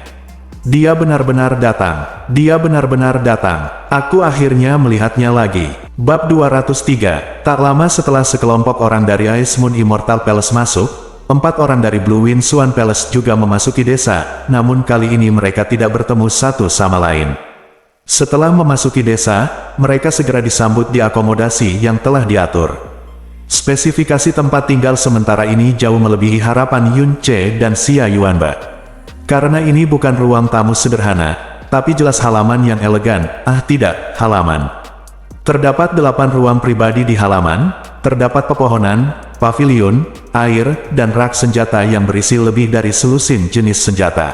Dia benar-benar datang. Dia benar-benar datang. Aku akhirnya melihatnya lagi. Bab 203. Tak lama setelah sekelompok orang dari Ice Moon Immortal Palace masuk, 4 orang dari Blue Wind Swan Palace juga memasuki desa, namun kali ini mereka tidak bertemu satu sama lain. Setelah memasuki desa, mereka segera disambut di akomodasi yang telah diatur. Spesifikasi tempat tinggal sementara ini jauh melebihi harapan Yun Che dan Xia Yuanba. Karena ini bukan ruang tamu sederhana, tapi jelas halaman yang elegan. Tidak, halaman. Terdapat 8 ruang pribadi di halaman, terdapat pepohonan, pavilion, air, dan rak senjata yang berisi lebih dari selusin jenis senjata.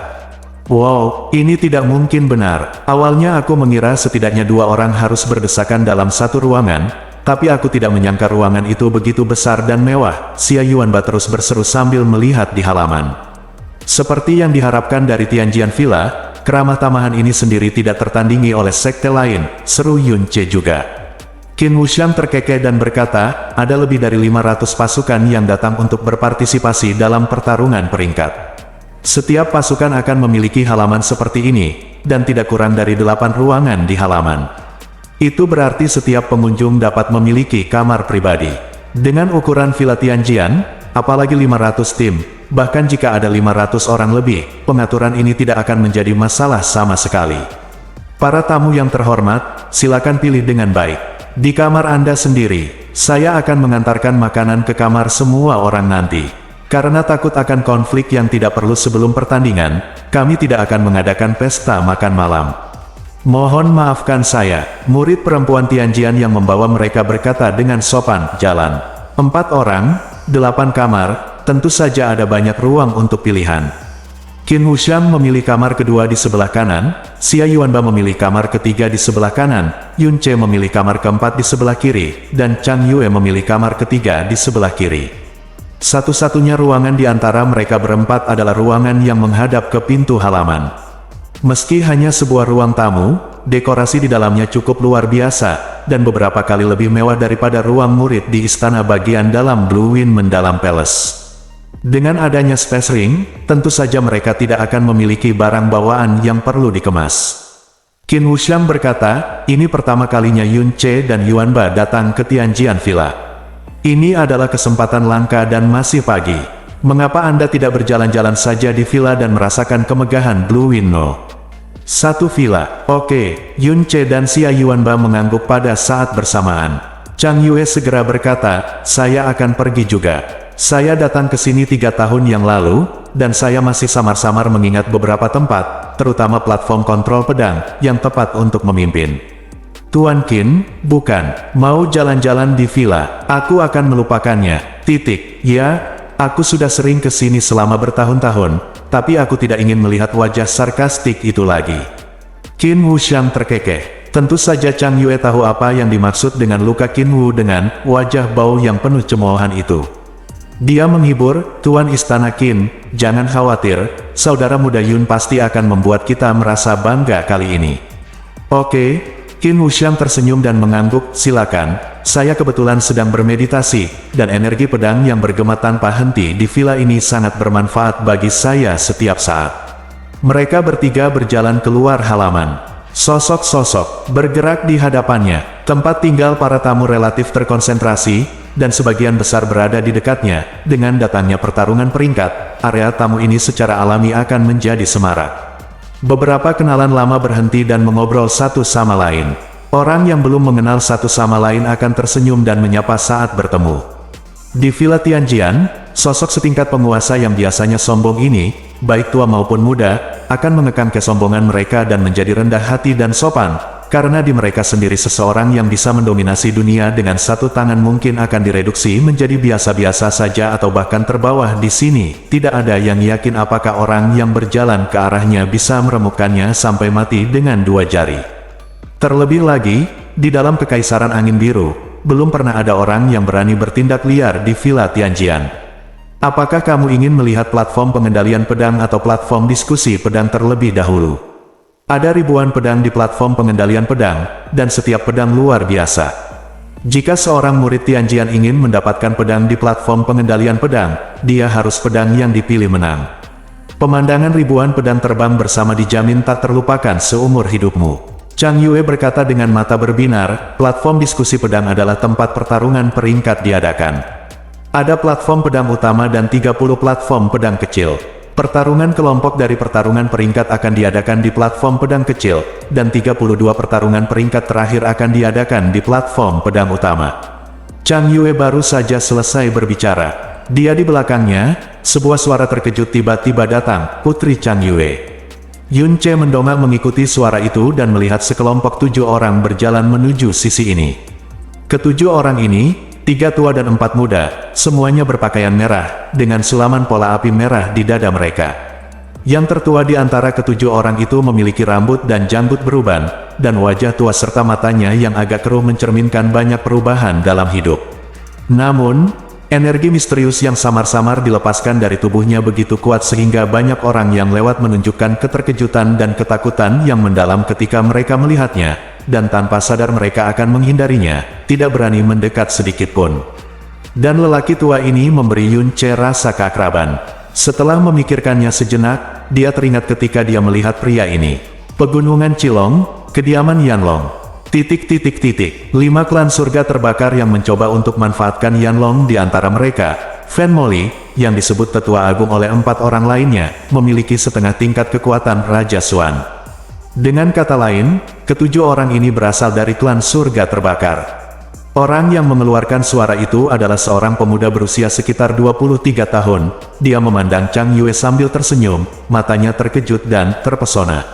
Wow, ini tidak mungkin benar. Awalnya aku mengira setidaknya 2 orang harus berdesakan dalam satu ruangan, tapi aku tidak menyangka ruangan itu begitu besar dan mewah. Xia Yuanba terus berseru sambil melihat di halaman. Seperti yang diharapkan dari Tianjian Villa, keramah tamahan ini sendiri tidak tertandingi oleh sekte lain, seru Yun Che juga. Qin Wuxian terkekeh dan berkata, ada lebih dari 500 pasukan yang datang untuk berpartisipasi dalam pertarungan peringkat. Setiap pasukan akan memiliki halaman seperti ini, dan tidak kurang dari 8 ruangan di halaman. Itu berarti setiap pengunjung dapat memiliki kamar pribadi. Dengan ukuran Villa Tianjian, apalagi 500 tim, bahkan jika ada 500 orang lebih, pengaturan ini tidak akan menjadi masalah sama sekali. Para tamu yang terhormat, silakan pilih dengan baik. Di kamar Anda sendiri, saya akan mengantarkan makanan ke kamar semua orang nanti. Karena takut akan konflik yang tidak perlu sebelum pertandingan, kami tidak akan mengadakan pesta makan malam. Mohon maafkan saya, murid perempuan Tianjian yang membawa mereka berkata dengan sopan, jalan. 4 orang, 8 kamar, tentu saja ada banyak ruang untuk pilihan. Qin Wuxian memilih kamar kedua di sebelah kanan, Xia Yuanba memilih kamar ketiga di sebelah kanan, Yun Che memilih kamar keempat di sebelah kiri, dan Chang Yue memilih kamar ketiga di sebelah kiri. Satu-satunya ruangan di antara mereka berempat adalah ruangan yang menghadap ke pintu halaman. Meski hanya sebuah ruang tamu, dekorasi di dalamnya cukup luar biasa, dan beberapa kali lebih mewah daripada ruang murid di istana bagian dalam Blue Wind Mendalam Palace. Dengan adanya Space Ring, tentu saja mereka tidak akan memiliki barang bawaan yang perlu dikemas. Qin Wuxian berkata, ini pertama kalinya Yun Che dan Yuanba datang ke Tianjian Villa. Ini adalah kesempatan langka dan masih pagi. Mengapa Anda tidak berjalan-jalan saja di villa dan merasakan kemegahan Blue Wind No? Satu villa. Oke, Yun Che dan Xia Yuanba mengangguk pada saat bersamaan. Chang Yue segera berkata, saya akan pergi juga. Saya datang ke sini 3 tahun yang lalu, dan saya masih samar-samar mengingat beberapa tempat, terutama platform kontrol pedang, yang tepat untuk memimpin. Tuan Qin, bukan, mau jalan-jalan di villa, aku akan melupakannya, titik. Ya, aku sudah sering ke sini selama bertahun-tahun, tapi aku tidak ingin melihat wajah sarkastik itu lagi. Qin Wuxian terkekeh. Tentu saja Chang Yue tahu apa yang dimaksud dengan luka Qin Wu dengan wajah bau yang penuh cemoohan itu. Dia menghibur, Tuan Istana Qin, jangan khawatir, saudara muda Yun pasti akan membuat kita merasa bangga kali ini. Oke, Qin Wuxian tersenyum dan mengangguk, silakan, saya kebetulan sedang bermeditasi, dan energi pedang yang bergema tanpa henti di villa ini sangat bermanfaat bagi saya setiap saat. Mereka bertiga berjalan keluar halaman. Sosok-sosok bergerak di hadapannya. Tempat tinggal para tamu relatif terkonsentrasi, dan sebagian besar berada di dekatnya. Dengan datangnya pertarungan peringkat, area tamu ini secara alami akan menjadi semarak. Beberapa kenalan lama berhenti dan mengobrol satu sama lain. Orang yang belum mengenal satu sama lain akan tersenyum dan menyapa saat bertemu. Di Villa Tianjian, sosok setingkat penguasa yang biasanya sombong ini, baik tua maupun muda, akan mengekang kesombongan mereka dan menjadi rendah hati dan sopan, karena di mereka sendiri seseorang yang bisa mendominasi dunia dengan satu tangan mungkin akan direduksi menjadi biasa-biasa saja atau bahkan terbawah di sini. Tidak ada yang yakin apakah orang yang berjalan ke arahnya bisa meremukkannya sampai mati dengan dua jari. Terlebih lagi, di dalam Kekaisaran Angin Biru, belum pernah ada orang yang berani bertindak liar di Villa Tianjian. Apakah kamu ingin melihat platform pengendalian pedang atau platform diskusi pedang terlebih dahulu? Ada ribuan pedang di platform pengendalian pedang, dan setiap pedang luar biasa. Jika seorang murid Tianjian ingin mendapatkan pedang di platform pengendalian pedang, dia harus pedang yang dipilih menang. Pemandangan ribuan pedang terbang bersama dijamin tak terlupakan seumur hidupmu. Chang Yue berkata dengan mata berbinar, platform diskusi pedang adalah tempat pertarungan peringkat diadakan. Ada platform pedang utama dan 30 platform pedang kecil. Pertarungan kelompok dari pertarungan peringkat akan diadakan di platform pedang kecil, dan 32 pertarungan peringkat terakhir akan diadakan di platform pedang utama. Chang Yue baru saja selesai berbicara. Dia di belakangnya, sebuah suara terkejut tiba-tiba datang, Putri Chang Yue. Yun Ce mendongak mengikuti suara itu dan melihat sekelompok 7 orang berjalan menuju sisi ini. Ketujuh orang ini, 3 tua dan 4 muda, semuanya berpakaian merah, dengan sulaman pola api merah di dada mereka. Yang tertua di antara ketujuh orang itu memiliki rambut dan janggut beruban, dan wajah tua serta matanya yang agak keruh mencerminkan banyak perubahan dalam hidup. Namun, energi misterius yang samar-samar dilepaskan dari tubuhnya begitu kuat sehingga banyak orang yang lewat menunjukkan keterkejutan dan ketakutan yang mendalam ketika mereka melihatnya, dan tanpa sadar mereka akan menghindarinya, tidak berani mendekat sedikit pun. Dan lelaki tua ini memberi Yun Ce rasa keakraban. Setelah memikirkannya sejenak, dia teringat ketika dia melihat pria ini. Pegunungan Qilong, kediaman Yanlong. 5 klan surga terbakar yang mencoba untuk manfaatkan Yanlong di antara mereka. Fan Moli, yang disebut tetua agung oleh 4 orang lainnya, memiliki setengah tingkat kekuatan Raja Xuan. Dengan kata lain, ketujuh orang ini berasal dari klan surga terbakar. Orang yang mengeluarkan suara itu adalah seorang pemuda berusia sekitar 23 tahun. Dia memandang Chang Yue sambil tersenyum, matanya terkejut dan terpesona.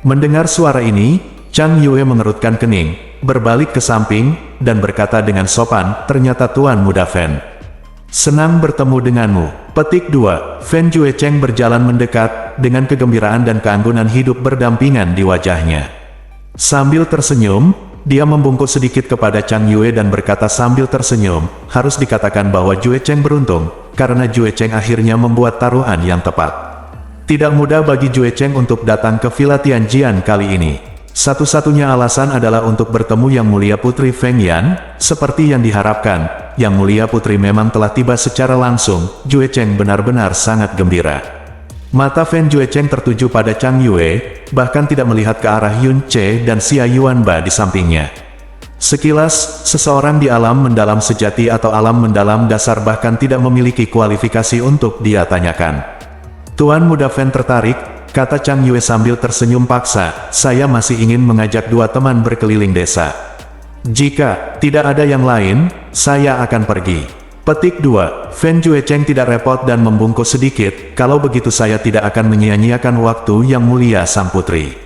Mendengar suara ini, Chang Yue mengerutkan kening, berbalik ke samping, dan berkata dengan sopan, ternyata Tuan Muda Fan. Senang bertemu denganmu. Petik 2. Fan Juecheng berjalan mendekat, dengan kegembiraan dan keanggunan hidup berdampingan di wajahnya. Sambil tersenyum, dia membungkuk sedikit kepada Chang Yue dan berkata sambil tersenyum, harus dikatakan bahwa Juecheng beruntung, karena Juecheng akhirnya membuat taruhan yang tepat. Tidak mudah bagi Juecheng untuk datang ke Villa Tianjian kali ini. Satu-satunya alasan adalah untuk bertemu Yang Mulia Putri Feng Yan, seperti yang diharapkan. Yang Mulia Putri memang telah tiba secara langsung. Juecheng benar-benar sangat gembira. Mata Fan Juecheng tertuju pada Chang Yue, bahkan tidak melihat ke arah Yun Ce dan Xia Yuanba di sampingnya. Sekilas, seseorang di alam mendalam sejati atau alam mendalam dasar bahkan tidak memiliki kualifikasi untuk dia tanyakan. Tuan Muda Fan tertarik, kata Chang Yue sambil tersenyum paksa, saya masih ingin mengajak 2 teman berkeliling desa. Jika tidak ada yang lain, saya akan pergi. Petik 2. Fan Juecheng tidak repot dan membungkuk sedikit, kalau begitu saya tidak akan menyia-nyiakan waktu Yang Mulia Sang Putri.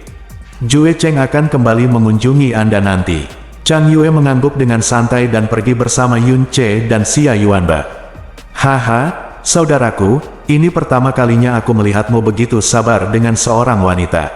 Juecheng akan kembali mengunjungi Anda nanti. Chang Yue mengangguk dengan santai dan pergi bersama Yun Ce dan Xia Yuanba. Haha, saudaraku, ini pertama kalinya aku melihatmu begitu sabar dengan seorang wanita.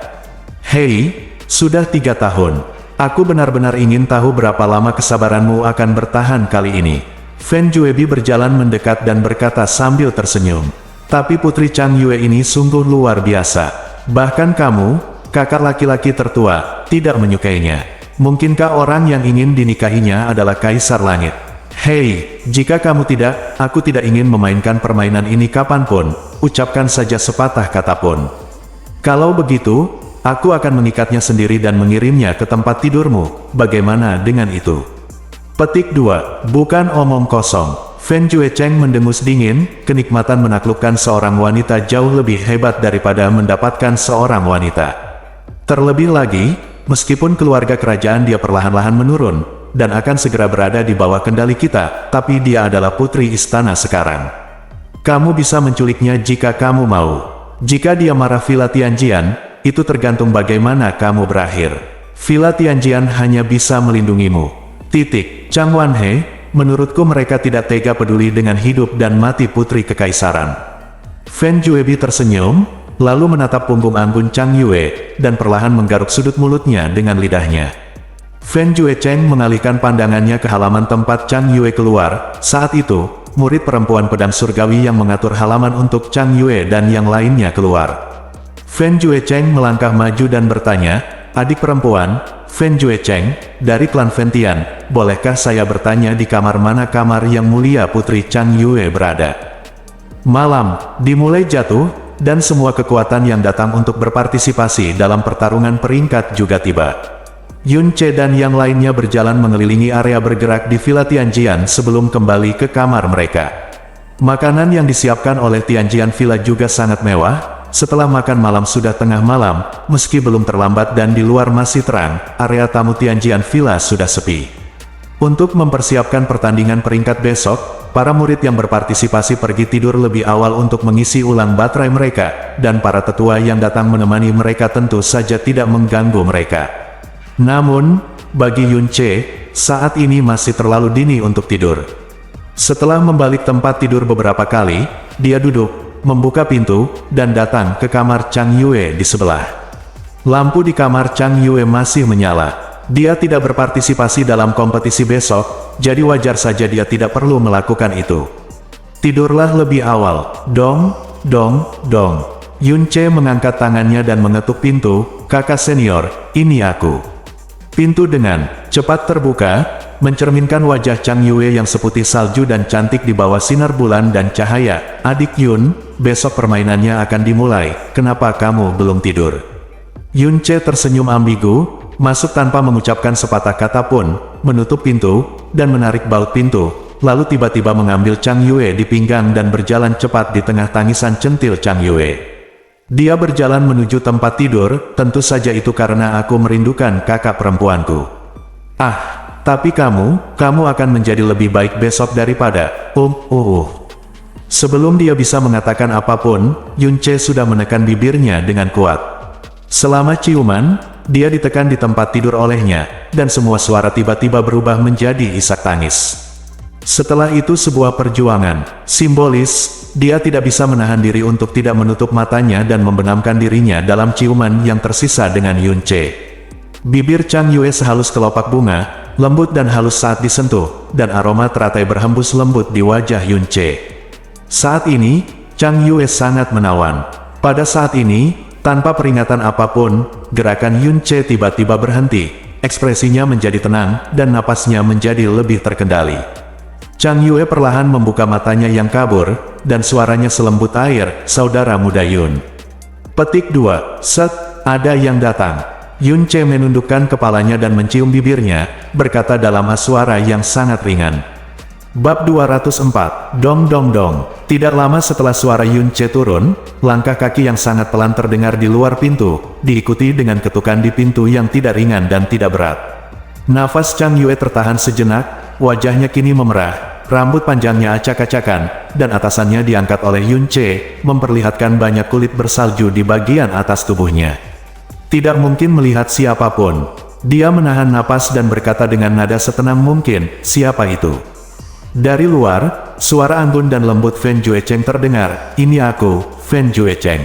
Hei, sudah 3 tahun. Aku benar-benar ingin tahu berapa lama kesabaranmu akan bertahan kali ini. Fan Juebi berjalan mendekat dan berkata sambil tersenyum. Tapi Putri Chang Yue ini sungguh luar biasa. Bahkan kamu, kakak laki-laki tertua, tidak menyukainya. Mungkinkah orang yang ingin dinikahinya adalah Kaisar Langit? Hei, jika kamu tidak, aku tidak ingin memainkan permainan ini kapanpun, ucapkan saja sepatah kata pun. Kalau begitu, aku akan mengikatnya sendiri dan mengirimnya ke tempat tidurmu. Bagaimana dengan itu? Petik 2. Bukan omong kosong. Fen Juecheng mendengus dingin, kenikmatan menaklukkan seorang wanita jauh lebih hebat daripada mendapatkan seorang wanita. Terlebih lagi, meskipun keluarga kerajaan dia perlahan-lahan menurun, dan akan segera berada di bawah kendali kita, tapi dia adalah putri istana sekarang. Kamu bisa menculiknya jika kamu mau. Jika dia marah Villa Tianjian, itu tergantung bagaimana kamu berakhir. Villa Tianjian hanya bisa melindungimu. Titik. Chang Wanhe, menurutku mereka tidak tega peduli dengan hidup dan mati putri kekaisaran. Fen Juebi tersenyum, lalu menatap punggung anggun Chang Yue, dan perlahan menggaruk sudut mulutnya dengan lidahnya. Fen Juecheng mengalihkan pandangannya ke halaman tempat Chang Yue keluar. Saat itu, murid perempuan pedang surgawi yang mengatur halaman untuk Chang Yue dan yang lainnya keluar. Fen Juecheng melangkah maju dan bertanya, "Adik perempuan, Fen Juecheng, dari klan Fentian, bolehkah saya bertanya di kamar mana kamar yang mulia putri Chang Yue berada?" Malam dimulai jatuh, dan semua kekuatan yang datang untuk berpartisipasi dalam pertarungan peringkat juga tiba. Yun Ce dan yang lainnya berjalan mengelilingi area bergerak di Villa Tianjian sebelum kembali ke kamar mereka. Makanan yang disiapkan oleh Tianjian Villa juga sangat mewah. Setelah makan malam sudah tengah malam, meski belum terlambat dan di luar masih terang, area tamu Tianjian Villa sudah sepi. Untuk mempersiapkan pertandingan peringkat besok, para murid yang berpartisipasi pergi tidur lebih awal untuk mengisi ulang baterai mereka, dan para tetua yang datang menemani mereka tentu saja tidak mengganggu mereka. Namun, bagi Yun Ce, saat ini masih terlalu dini untuk tidur. Setelah membalik tempat tidur beberapa kali, dia duduk, membuka pintu, dan datang ke kamar Chang Yue di sebelah. Lampu di kamar Chang Yue masih menyala. Dia tidak berpartisipasi dalam kompetisi besok, jadi wajar saja dia tidak perlu melakukan itu. Tidurlah lebih awal. Dong, dong, dong. Yun Ce mengangkat tangannya dan mengetuk pintu. "Kakak senior, ini aku." Pintu dengan cepat terbuka, mencerminkan wajah Chang Yue yang seputih salju dan cantik di bawah sinar bulan dan cahaya. "Adik Yun, besok permainannya akan dimulai, kenapa kamu belum tidur?" Yun Ce tersenyum ambigu, masuk tanpa mengucapkan sepatah kata pun, menutup pintu, dan menarik baut pintu, lalu tiba-tiba mengambil Chang Yue di pinggang dan berjalan cepat di tengah tangisan centil Chang Yue. Dia berjalan menuju tempat tidur, tentu saja itu karena aku merindukan kakak perempuanku. "Ah, tapi kamu akan menjadi lebih baik besok daripada, Sebelum dia bisa mengatakan apapun, Yun Ce sudah menekan bibirnya dengan kuat. Selama ciuman, dia ditekan di tempat tidur olehnya, dan semua suara tiba-tiba berubah menjadi isak tangis. Setelah itu sebuah perjuangan, simbolis, dia tidak bisa menahan diri untuk tidak menutup matanya dan membenamkan dirinya dalam ciuman yang tersisa dengan Yun Ce. Bibir Chang Yue sehalus kelopak bunga, lembut dan halus saat disentuh, dan aroma teratai berhembus lembut di wajah Yun Ce. Saat ini, Chang Yue sangat menawan. Pada saat ini, tanpa peringatan apapun, gerakan Yun Ce tiba-tiba berhenti, ekspresinya menjadi tenang, dan napasnya menjadi lebih terkendali. Chang Yue perlahan membuka matanya yang kabur, dan suaranya selembut air, "Saudara muda Yun." Petik 2. Set, ada yang datang. Yun Ce menundukkan kepalanya dan mencium bibirnya, berkata dalam suara yang sangat ringan. Bab 204, Dong Dong Dong. Tidak lama setelah suara Yun Ce turun, langkah kaki yang sangat pelan terdengar di luar pintu, diikuti dengan ketukan di pintu yang tidak ringan dan tidak berat. Nafas Chang Yue tertahan sejenak, wajahnya kini memerah, rambut panjangnya acak-acakan, dan atasannya diangkat oleh Yun Ce, memperlihatkan banyak kulit bersalju di bagian atas tubuhnya. Tidak mungkin melihat siapapun. Dia menahan napas dan berkata dengan nada setenang mungkin, "Siapa itu?" Dari luar, suara anggun dan lembut Fen Juecheng terdengar, "Ini aku, Fen Juecheng."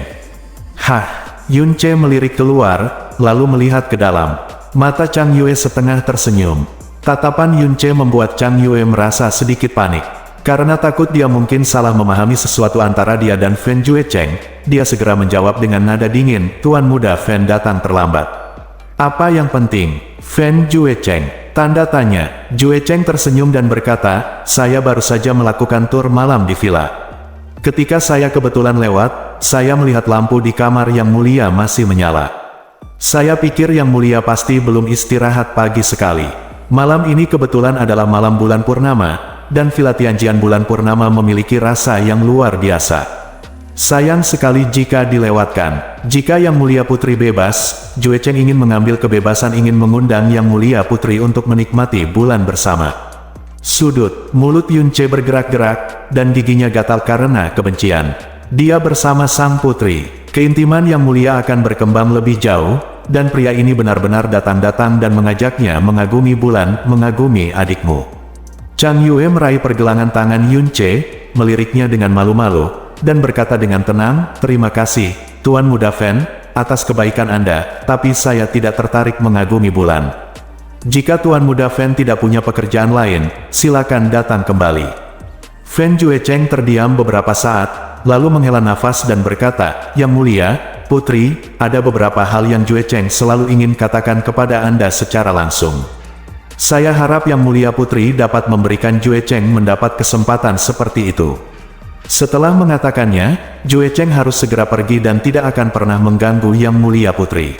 Hah, Yun Ce melirik keluar, lalu melihat ke dalam. Mata Chang Yue setengah tersenyum. Tatapan Yun Ce membuat Chang Yue merasa sedikit panik. Karena takut dia mungkin salah memahami sesuatu antara dia dan Fen Juecheng, dia segera menjawab dengan nada dingin, "Tuan muda Fen datang terlambat." "Apa yang penting, Fen Juecheng?" Tanda tanya. Juecheng tersenyum dan berkata, "Saya baru saja melakukan tur malam di villa. Ketika saya kebetulan lewat, saya melihat lampu di kamar Yang Mulia masih menyala. Saya pikir Yang Mulia pasti belum istirahat pagi sekali. Malam ini kebetulan adalah malam bulan purnama, dan Villa Tianjian bulan purnama memiliki rasa yang luar biasa. Sayang sekali jika dilewatkan. Jika Yang Mulia Putri bebas, Jue Cheng ingin mengambil kebebasan ingin mengundang Yang Mulia Putri untuk menikmati bulan bersama. Sudut mulut Yunce bergerak-gerak, dan giginya gatal karena kebencian. Dia bersama sang putri. Keintiman Yang Mulia akan berkembang lebih jauh, dan pria ini benar-benar datang-datang dan mengajaknya mengagumi bulan, mengagumi adikmu. Chang Yue meraih pergelangan tangan Yunce, meliriknya dengan malu-malu, dan berkata dengan tenang, "Terima kasih, Tuan Muda Fen, atas kebaikan Anda, tapi saya tidak tertarik mengagumi bulan. Jika Tuan Muda Fen tidak punya pekerjaan lain, silakan datang kembali." Fen Jue Cheng terdiam beberapa saat, lalu menghela nafas dan berkata, "Yang Mulia, Putri, ada beberapa hal yang Jue Cheng selalu ingin katakan kepada Anda secara langsung. Saya harap Yang Mulia Putri dapat memberikan Jue Cheng mendapat kesempatan seperti itu." Setelah mengatakannya, Jue Cheng harus segera pergi dan tidak akan pernah mengganggu Yang Mulia Putri.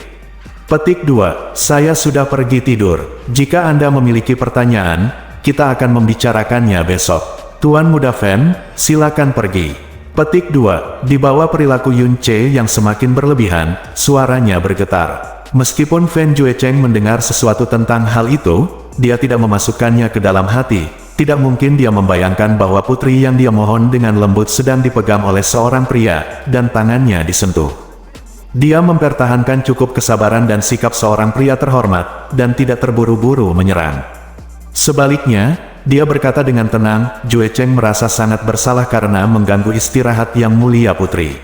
Petik 2. Saya sudah pergi tidur. Jika Anda memiliki pertanyaan, kita akan membicarakannya besok. Tuan Muda Fen, silakan pergi. Petik 2. Di bawah perilaku Yunce yang semakin berlebihan, suaranya bergetar. Meskipun Fen Jue Cheng mendengar sesuatu tentang hal itu, dia tidak memasukkannya ke dalam hati. Tidak mungkin dia membayangkan bahwa putri yang dia mohon dengan lembut sedang dipegang oleh seorang pria, dan tangannya disentuh. Dia mempertahankan cukup kesabaran dan sikap seorang pria terhormat, dan tidak terburu-buru menyerang. Sebaliknya, dia berkata dengan tenang, "Jue Cheng merasa sangat bersalah karena mengganggu istirahat Yang Mulia Putri.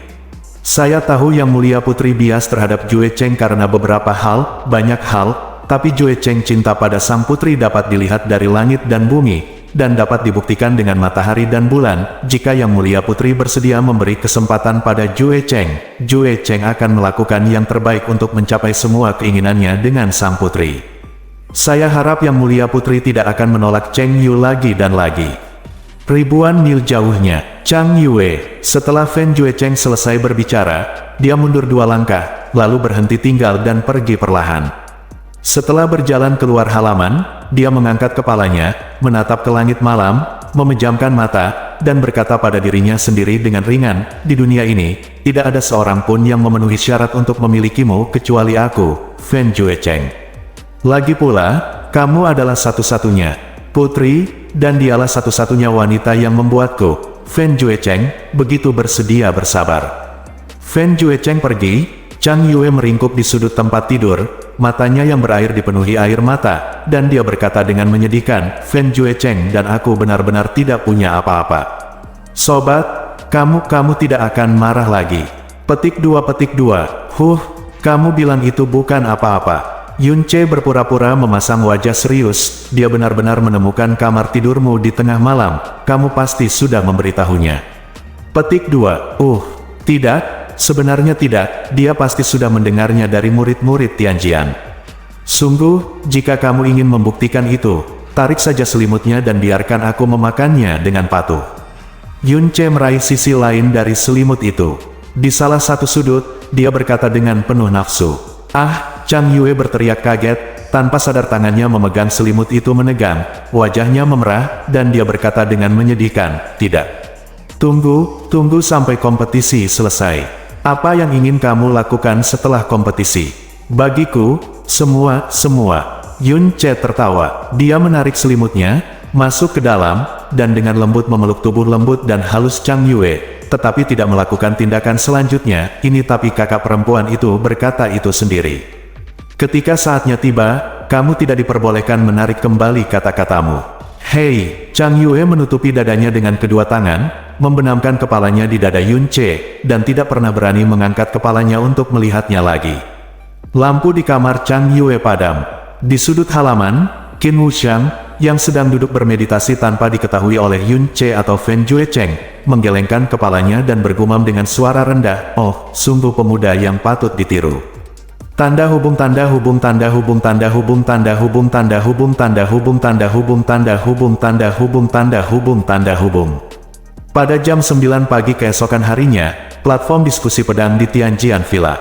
Saya tahu Yang Mulia Putri bias terhadap Jue Cheng karena beberapa hal, banyak hal, tapi Jue Cheng cinta pada sang putri dapat dilihat dari langit dan bumi, dan dapat dibuktikan dengan matahari dan bulan. Jika Yang Mulia Putri bersedia memberi kesempatan pada Jue Cheng akan melakukan yang terbaik untuk mencapai semua keinginannya dengan sang putri. Saya harap Yang Mulia Putri tidak akan menolak Cheng Yu lagi dan lagi." Ribuan mil jauhnya, Chang Yue. Setelah Fen Jue Cheng selesai berbicara, dia mundur 2 langkah, lalu berhenti tinggal dan pergi perlahan. Setelah berjalan keluar halaman, dia mengangkat kepalanya, menatap ke langit malam, memejamkan mata, dan berkata pada dirinya sendiri dengan ringan, "Di dunia ini, tidak ada seorang pun yang memenuhi syarat untuk memilikimu kecuali aku, Fen Jue Cheng. Lagi pula, kamu adalah satu-satunya putri, dan dialah satu-satunya wanita yang membuatku, Fen Jue Cheng, begitu bersedia bersabar." Fen Jue Cheng pergi. Chang Yue meringkuk di sudut tempat tidur, matanya yang berair dipenuhi air mata, dan dia berkata dengan menyedihkan, "Fen Jue Cheng dan aku benar-benar tidak punya apa-apa. Sobat, kamu tidak akan marah lagi." Petik 2. Kamu bilang itu bukan apa-apa. Yunce berpura-pura memasang wajah serius, dia benar-benar menemukan kamar tidurmu di tengah malam, kamu pasti sudah memberitahunya. Petik 2. Tidak. Sebenarnya tidak, dia pasti sudah mendengarnya dari murid-murid Tianjian. Sungguh, jika kamu ingin membuktikan itu, tarik saja selimutnya dan biarkan aku memakannya dengan patuh. Yunce meraih sisi lain dari selimut itu. Di salah satu sudut, dia berkata dengan penuh nafsu. "Ah!" Chang Yue berteriak kaget, tanpa sadar tangannya memegang selimut itu menegang, wajahnya memerah, dan dia berkata dengan menyedihkan, "Tidak. Tunggu sampai kompetisi selesai. Apa yang ingin kamu lakukan setelah kompetisi?" "Bagiku, semua." Yunce tertawa. Dia menarik selimutnya, masuk ke dalam, dan dengan lembut memeluk tubuh lembut dan halus Chang Yue, tetapi tidak melakukan tindakan selanjutnya. Tapi kakak perempuan itu berkata itu sendiri. "Ketika saatnya tiba, kamu tidak diperbolehkan menarik kembali kata-katamu." "Hei!" Chang Yue menutupi dadanya dengan kedua tangan, membenamkan kepalanya di dada Yunce, dan tidak pernah berani mengangkat kepalanya untuk melihatnya lagi. Lampu di kamar Chang Yue padam. Di sudut halaman, Qin Wuxiang, yang sedang duduk bermeditasi tanpa diketahui oleh Yunce atau Fen Jue Cheng, menggelengkan kepalanya dan bergumam dengan suara rendah, "Oh, sungguh pemuda yang patut ditiru." Tanda hubung tanda hubung tanda hubung tanda hubung tanda hubung tanda hubung tanda hubung tanda hubung tanda hubung tanda hubung tanda hubung tanda hubung. Pada jam 9 pagi keesokan harinya, platform diskusi pedang di Tianjian Villa.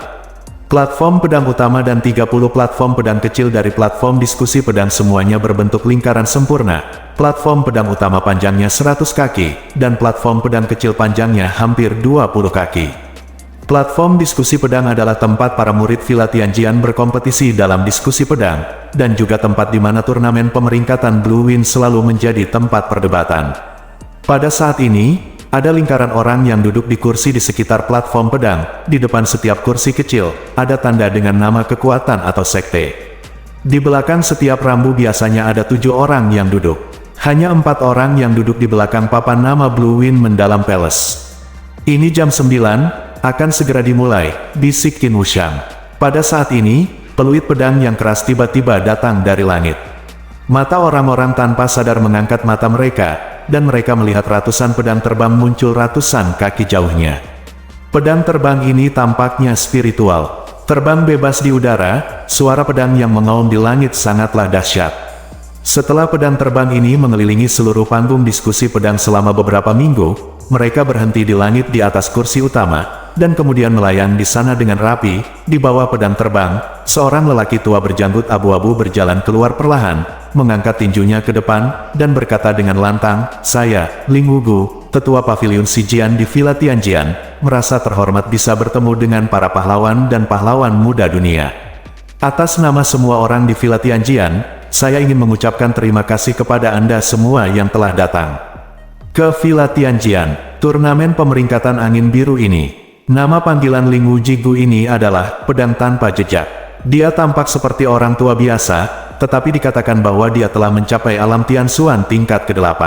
Platform pedang utama dan 30 platform pedang kecil dari platform diskusi pedang semuanya berbentuk lingkaran sempurna. Platform pedang utama panjangnya 100 kaki, dan platform pedang kecil panjangnya hampir 20 kaki. Platform diskusi pedang adalah tempat para murid Villa Tianjian berkompetisi dalam diskusi pedang, dan juga tempat di mana turnamen pemeringkatan Blue Win selalu menjadi tempat perdebatan. Pada saat ini, ada lingkaran orang yang duduk di kursi di sekitar platform pedang. Di depan setiap kursi kecil, ada tanda dengan nama kekuatan atau sekte. Di belakang setiap rambu biasanya ada 7 orang yang duduk. Hanya 4 orang yang duduk di belakang papan nama Blue Win Mendalam Palace. Ini jam 9, akan segera dimulai, bisik Qin Wuxiang. Pada saat ini, peluit pedang yang keras tiba-tiba datang dari langit. Mata orang-orang tanpa sadar mengangkat mata mereka, dan mereka melihat ratusan pedang terbang muncul ratusan kaki jauhnya. Pedang terbang ini tampaknya spiritual. Terbang bebas di udara, suara pedang yang mengaum di langit sangatlah dahsyat. Setelah pedang terbang ini mengelilingi seluruh panggung diskusi pedang selama beberapa minggu, mereka berhenti di langit di atas kursi utama, dan kemudian melayang di sana dengan rapi. Di bawah pedang terbang, seorang lelaki tua berjanggut abu-abu berjalan keluar perlahan, mengangkat tinjunya ke depan, dan berkata dengan lantang, "Saya, Ling Wugu, tetua pavilion Shijian di Villa Tianjian, merasa terhormat bisa bertemu dengan para pahlawan dan pahlawan muda dunia. Atas nama semua orang di Villa Tianjian, saya ingin mengucapkan terima kasih kepada Anda semua yang telah datang ke Villa Tianjian, turnamen pemeringkatan angin biru ini." Nama panggilan Ling Wujigu ini adalah pedang tanpa jejak. Dia tampak seperti orang tua biasa, tetapi dikatakan bahwa dia telah mencapai alam Tianxuan tingkat ke-8.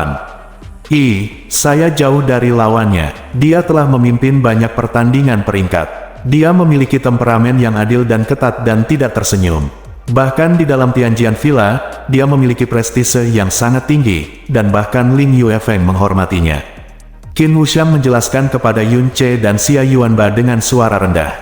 Saya jauh dari lawannya. Dia telah memimpin banyak pertandingan peringkat. Dia memiliki temperamen yang adil dan ketat dan tidak tersenyum. Bahkan di dalam Tianjian Villa, dia memiliki prestise yang sangat tinggi, dan bahkan Ling Yuefeng menghormatinya. Qin Wuxiang menjelaskan kepada Yun Ce dan Xia Yuanba dengan suara rendah.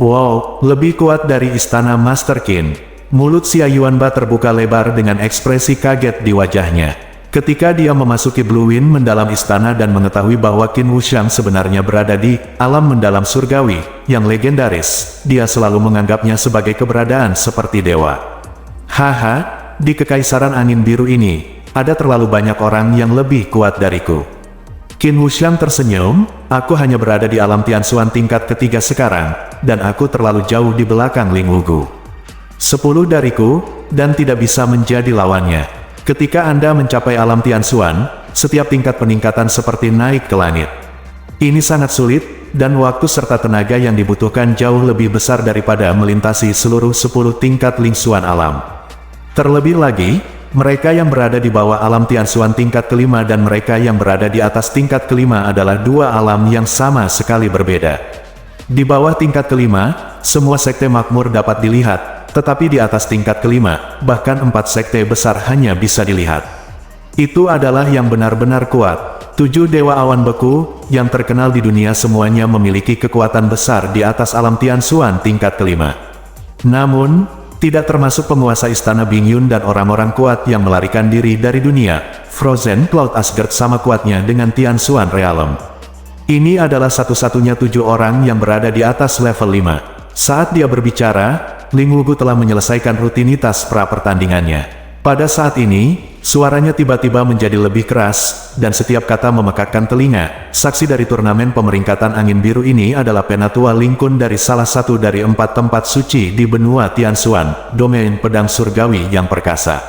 "Wow, lebih kuat dari istana Master Qin." Mulut Xia Yuanba terbuka lebar dengan ekspresi kaget di wajahnya. Ketika dia memasuki Blue Win Mendalam istana dan mengetahui bahwa Qin Wuxiang sebenarnya berada di alam mendalam surgawi yang legendaris, dia selalu menganggapnya sebagai keberadaan seperti dewa. "Haha, di Kekaisaran Angin Biru ini, ada terlalu banyak orang yang lebih kuat dariku." Qin Wuxiang tersenyum, "Aku hanya berada di alam Tianxuan tingkat ketiga sekarang, dan aku terlalu jauh di belakang Ling Wugu. 10 dariku, dan tidak bisa menjadi lawannya. Ketika Anda mencapai alam Tianxuan, setiap tingkat peningkatan seperti naik ke langit. Ini sangat sulit, dan waktu serta tenaga yang dibutuhkan jauh lebih besar daripada melintasi seluruh 10 tingkat Lingxuan alam. Terlebih lagi, mereka yang berada di bawah alam Tianxuan tingkat kelima dan mereka yang berada di atas tingkat kelima adalah dua alam yang sama sekali berbeda. Di bawah tingkat kelima, semua sekte makmur dapat dilihat, tetapi di atas tingkat kelima, bahkan 4 sekte besar hanya bisa dilihat. Itu adalah yang benar-benar kuat. 7 dewa awan beku, yang terkenal di dunia semuanya memiliki kekuatan besar di atas alam Tianxuan tingkat kelima. Namun, tidak termasuk penguasa istana Bingyun dan orang-orang kuat yang melarikan diri dari dunia. Frozen Cloud Asgard sama kuatnya dengan Tianxuan Realm. Ini adalah satu-satunya 7 orang yang berada di atas level 5. Saat dia berbicara, Ling Wugu telah menyelesaikan rutinitas pra-pertandingannya. Pada saat ini, suaranya tiba-tiba menjadi lebih keras, dan setiap kata memekakkan telinga. Saksi dari turnamen pemeringkatan angin biru ini adalah Penatua Ling Kun dari salah satu dari 4 tempat suci di benua Tianxuan, domain pedang surgawi yang perkasa.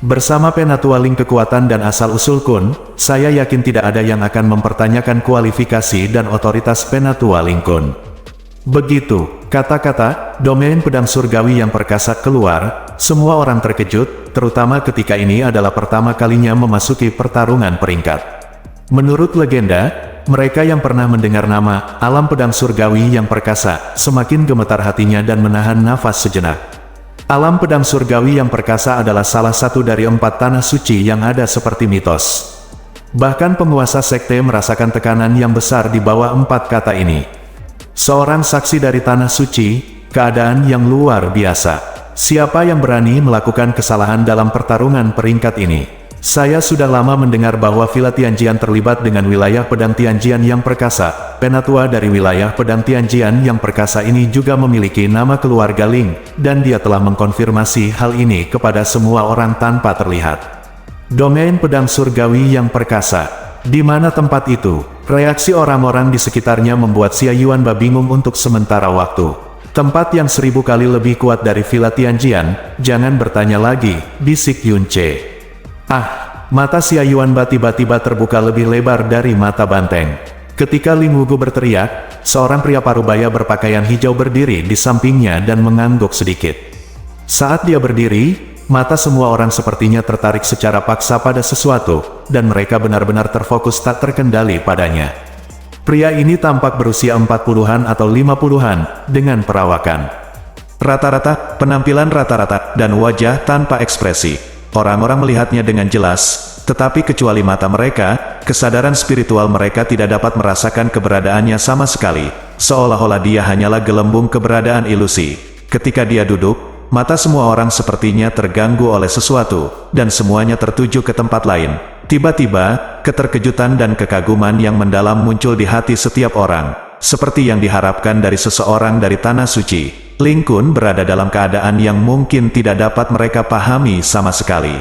Bersama Penatua Ling kekuatan dan asal-usul Kun, saya yakin tidak ada yang akan mempertanyakan kualifikasi dan otoritas Penatua Ling Kun. Begitu kata-kata domain pedang surgawi yang perkasa keluar, semua orang terkejut, terutama ketika ini adalah pertama kalinya memasuki pertarungan peringkat. Menurut legenda, mereka yang pernah mendengar nama alam pedang surgawi yang perkasa semakin gemetar hatinya dan menahan nafas sejenak. Alam pedang surgawi yang perkasa adalah salah satu dari 4 tanah suci yang ada seperti mitos. Bahkan penguasa sekte merasakan tekanan yang besar di bawah 4 kata ini. Seorang saksi dari tanah suci, keadaan yang luar biasa. Siapa yang berani melakukan kesalahan dalam pertarungan peringkat ini? Saya sudah lama mendengar bahwa Villa Tianjian terlibat dengan wilayah pedang Tianjian yang perkasa, penatua dari wilayah pedang Tianjian yang perkasa ini juga memiliki nama keluarga Ling, dan dia telah mengkonfirmasi hal ini kepada semua orang tanpa terlihat. Domain pedang surgawi yang perkasa. Di mana tempat itu? Reaksi orang-orang di sekitarnya membuat Xia Yuanba bingung untuk sementara waktu. Tempat yang 1000 kali lebih kuat dari Villa Tianjian, jangan bertanya lagi, bisik Yun Che. Mata Xia Yuanba tiba-tiba terbuka lebih lebar dari mata banteng. Ketika Ling Wugu berteriak, seorang pria parubaya berpakaian hijau berdiri di sampingnya dan mengangguk sedikit. Saat dia berdiri, mata semua orang sepertinya tertarik secara paksa pada sesuatu, dan mereka benar-benar terfokus tak terkendali padanya. Pria ini tampak berusia 40-an atau 50-an, dengan perawakan rata-rata, penampilan rata-rata, dan wajah tanpa ekspresi. Orang-orang melihatnya dengan jelas, tetapi kecuali mata mereka, kesadaran spiritual mereka tidak dapat merasakan keberadaannya sama sekali, seolah-olah dia hanyalah gelembung keberadaan ilusi. Ketika dia duduk, mata semua orang sepertinya terganggu oleh sesuatu, dan semuanya tertuju ke tempat lain. Tiba-tiba, keterkejutan dan kekaguman yang mendalam muncul di hati setiap orang, seperti yang diharapkan dari seseorang dari Tanah Suci. Ling Kun berada dalam keadaan yang mungkin tidak dapat mereka pahami sama sekali.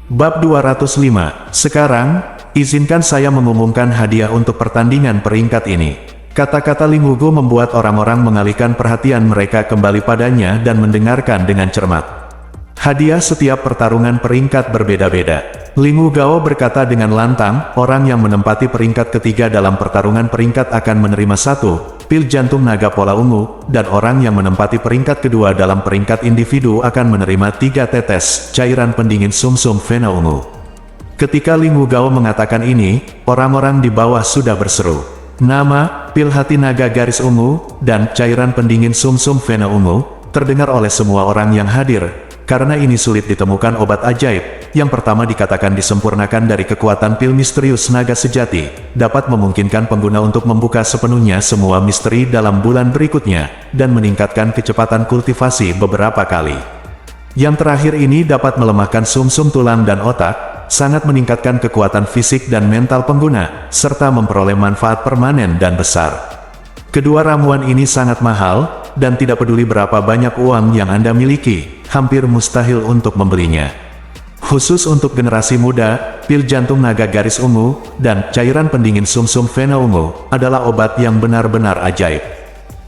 Bab 205. Sekarang, izinkan saya mengumumkan hadiah untuk pertandingan peringkat ini. Kata-kata Ling Wugu membuat orang-orang mengalihkan perhatian mereka kembali padanya dan mendengarkan dengan cermat. Hadiah setiap pertarungan peringkat berbeda-beda. Ling Wugao berkata dengan lantang, orang yang menempati peringkat ketiga dalam pertarungan peringkat akan menerima 1 pil jantung naga pola ungu, dan orang yang menempati peringkat kedua dalam peringkat individu akan menerima 3 tetes cairan pendingin sumsum vena ungu. Ketika Ling Wugao mengatakan ini, orang-orang di bawah sudah berseru. Nama, pil hati naga garis ungu, dan cairan pendingin sumsum vena ungu, terdengar oleh semua orang yang hadir. Karena ini sulit ditemukan obat ajaib, yang pertama dikatakan disempurnakan dari kekuatan pil misterius naga sejati, dapat memungkinkan pengguna untuk membuka sepenuhnya semua misteri dalam bulan berikutnya, dan meningkatkan kecepatan kultivasi beberapa kali. Yang terakhir ini dapat melemahkan sumsum tulang dan otak, sangat meningkatkan kekuatan fisik dan mental pengguna, serta memperoleh manfaat permanen dan besar. Kedua ramuan ini sangat mahal, dan tidak peduli berapa banyak uang yang Anda miliki, hampir mustahil untuk membelinya. Khusus untuk generasi muda, pil jantung naga garis ungu, dan cairan pendingin sumsum vena ungu, adalah obat yang benar-benar ajaib.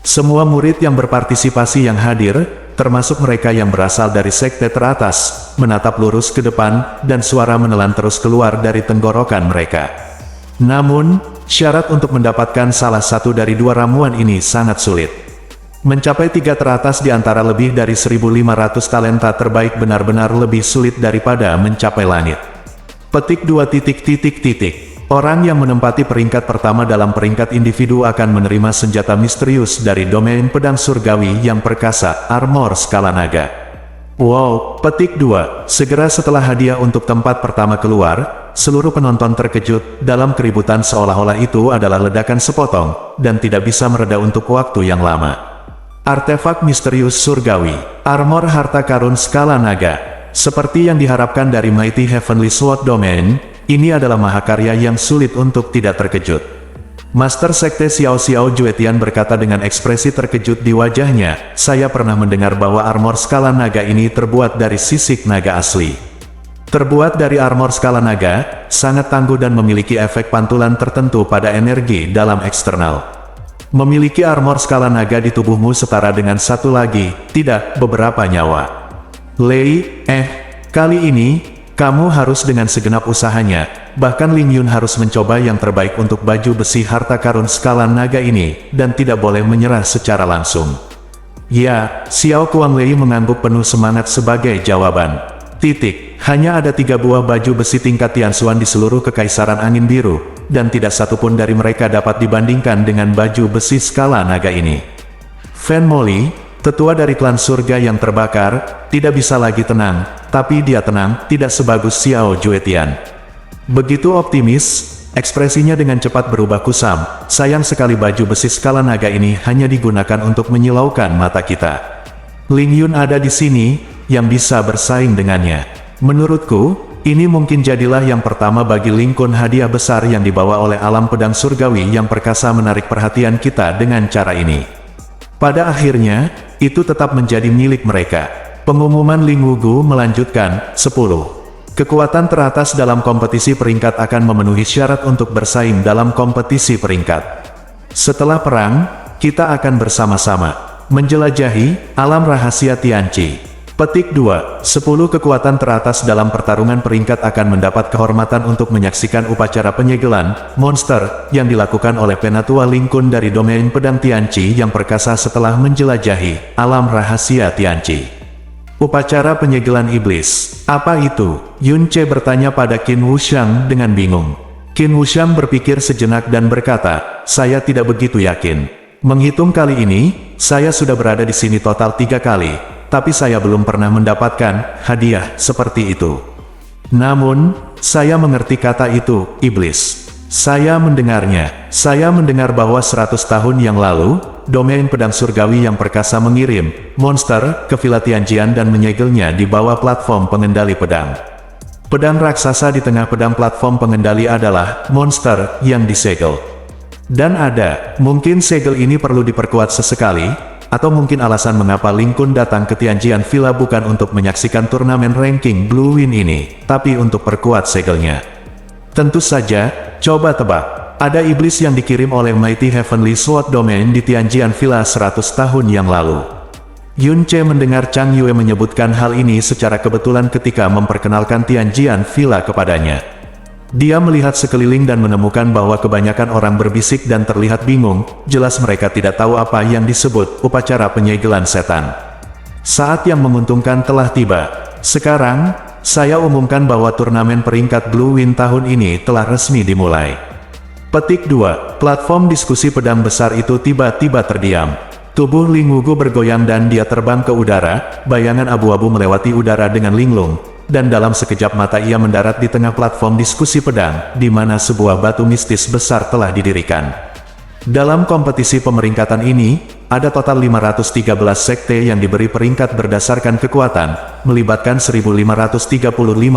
Semua murid yang berpartisipasi yang hadir, termasuk mereka yang berasal dari sekte teratas, menatap lurus ke depan, dan suara menelan terus keluar dari tenggorokan mereka. Namun, syarat untuk mendapatkan salah satu dari 2 ramuan ini sangat sulit. Mencapai 3 teratas di antara lebih dari 1.500 talenta terbaik benar-benar lebih sulit daripada mencapai langit. Petik 2. Orang yang menempati peringkat pertama dalam peringkat individu akan menerima senjata misterius dari domain pedang surgawi yang perkasa, armor skala naga. Wow, petik 2. Segera setelah hadiah untuk tempat pertama keluar, seluruh penonton terkejut dalam keributan seolah-olah itu adalah ledakan sepotong, dan tidak bisa mereda untuk waktu yang lama. Artefak misterius surgawi, armor harta karun skala naga. Seperti yang diharapkan dari Mighty Heavenly Sword Domain, ini adalah mahakarya yang sulit untuk tidak terkejut. Master Sekte Xiao Xiao Juetian berkata dengan ekspresi terkejut di wajahnya, saya pernah mendengar bahwa armor skala naga ini terbuat dari sisik naga asli. Terbuat dari armor skala naga, sangat tangguh dan memiliki efek pantulan tertentu pada energi dalam eksternal. Memiliki armor skala naga di tubuhmu setara dengan satu lagi, tidak, beberapa nyawa. Lei, kali ini, kamu harus dengan segenap usahanya, bahkan Ling Yun harus mencoba yang terbaik untuk baju besi harta karun skala naga ini, dan tidak boleh menyerah secara langsung. Ya, Xiao Kuanglei mengangguk penuh semangat sebagai jawaban. Hanya ada 3 buah baju besi tingkat Tianxuan di seluruh kekaisaran angin biru, dan tidak satupun dari mereka dapat dibandingkan dengan baju besi skala naga ini. Fan Moli, tetua dari klan surga yang terbakar, tidak bisa lagi tenang, tapi dia tenang, tidak sebagus Xiao Juetian. Begitu optimis, ekspresinya dengan cepat berubah kusam, sayang sekali baju besi skala naga ini hanya digunakan untuk menyilaukan mata kita. Ling Yun ada di sini, yang bisa bersaing dengannya. Menurutku, Ini mungkin jadilah yang pertama bagi Lincoln, hadiah besar yang dibawa oleh alam pedang surgawi yang perkasa menarik perhatian kita dengan cara ini. Pada akhirnya, itu tetap menjadi milik mereka. Pengumuman Ling Wugu melanjutkan, 10. Kekuatan teratas dalam kompetisi peringkat akan memenuhi syarat untuk bersaing dalam kompetisi peringkat. Setelah perang, kita akan bersama-sama menjelajahi alam rahasia Tianqi. Petik 2. 10 kekuatan teratas dalam pertarungan peringkat akan mendapat kehormatan untuk menyaksikan upacara penyegelan monster yang dilakukan oleh Penatua Lincoln dari domain pedang Tianqi yang perkasa setelah menjelajahi alam rahasia Tianqi. Upacara penyegelan iblis. Apa itu? Yun Ce bertanya pada Qin Wuxiang dengan bingung. Qin Wuxiang berpikir sejenak dan berkata, saya tidak begitu yakin. Menghitung kali ini, saya sudah berada di sini total 3 kali. Tapi saya belum pernah mendapatkan hadiah seperti itu. Namun, saya mengerti kata itu, iblis. Saya mendengarnya. Saya mendengar bahwa 100 tahun yang lalu, domain pedang surgawi yang perkasa mengirim monster ke Villa Tianjian dan menyegelnya di bawah platform pengendali pedang. Pedang raksasa di tengah pedang platform pengendali adalah monster yang disegel. Dan mungkin segel ini perlu diperkuat sesekali, atau mungkin alasan mengapa Lincoln datang ke Tianjian Villa bukan untuk menyaksikan turnamen ranking Blue Win ini, tapi untuk perkuat segelnya. Tentu saja, coba tebak, ada iblis yang dikirim oleh Mighty Heavenly Sword Domain di Tianjian Villa 100 tahun yang lalu. Yun Ce mendengar Chang Yue menyebutkan hal ini secara kebetulan ketika memperkenalkan Tianjian Villa kepadanya. Dia melihat sekeliling dan menemukan bahwa kebanyakan orang berbisik dan terlihat bingung, jelas mereka tidak tahu apa yang disebut upacara penyegelan setan. Saat yang menguntungkan telah tiba. Sekarang, saya umumkan bahwa turnamen peringkat Blue Win tahun ini telah resmi dimulai. Petik 2. Platform diskusi pedang besar itu tiba-tiba terdiam. Tubuh Ling Wugu bergoyang dan dia terbang ke udara, bayangan abu-abu melewati udara dengan linglung. Dan dalam sekejap mata ia mendarat di tengah platform diskusi pedang, di mana sebuah batu mistis besar telah didirikan. Dalam kompetisi pemeringkatan ini, ada total 513 sekte yang diberi peringkat berdasarkan kekuatan, melibatkan 1535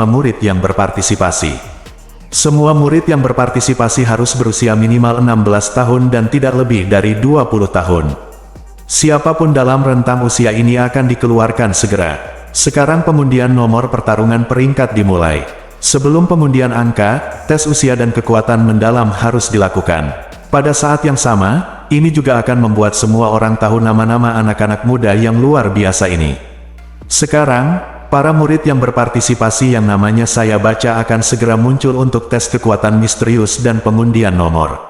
murid yang berpartisipasi. Semua murid yang berpartisipasi harus berusia minimal 16 tahun dan tidak lebih dari 20 tahun. Siapapun dalam rentang usia ini akan dikeluarkan segera. Sekarang pengundian nomor pertarungan peringkat dimulai. Sebelum pengundian angka, tes usia dan kekuatan mendalam harus dilakukan. Pada saat yang sama, ini juga akan membuat semua orang tahu nama-nama anak-anak muda yang luar biasa ini. Sekarang, para murid yang berpartisipasi yang namanya saya baca akan segera muncul untuk tes kekuatan misterius dan pengundian nomor.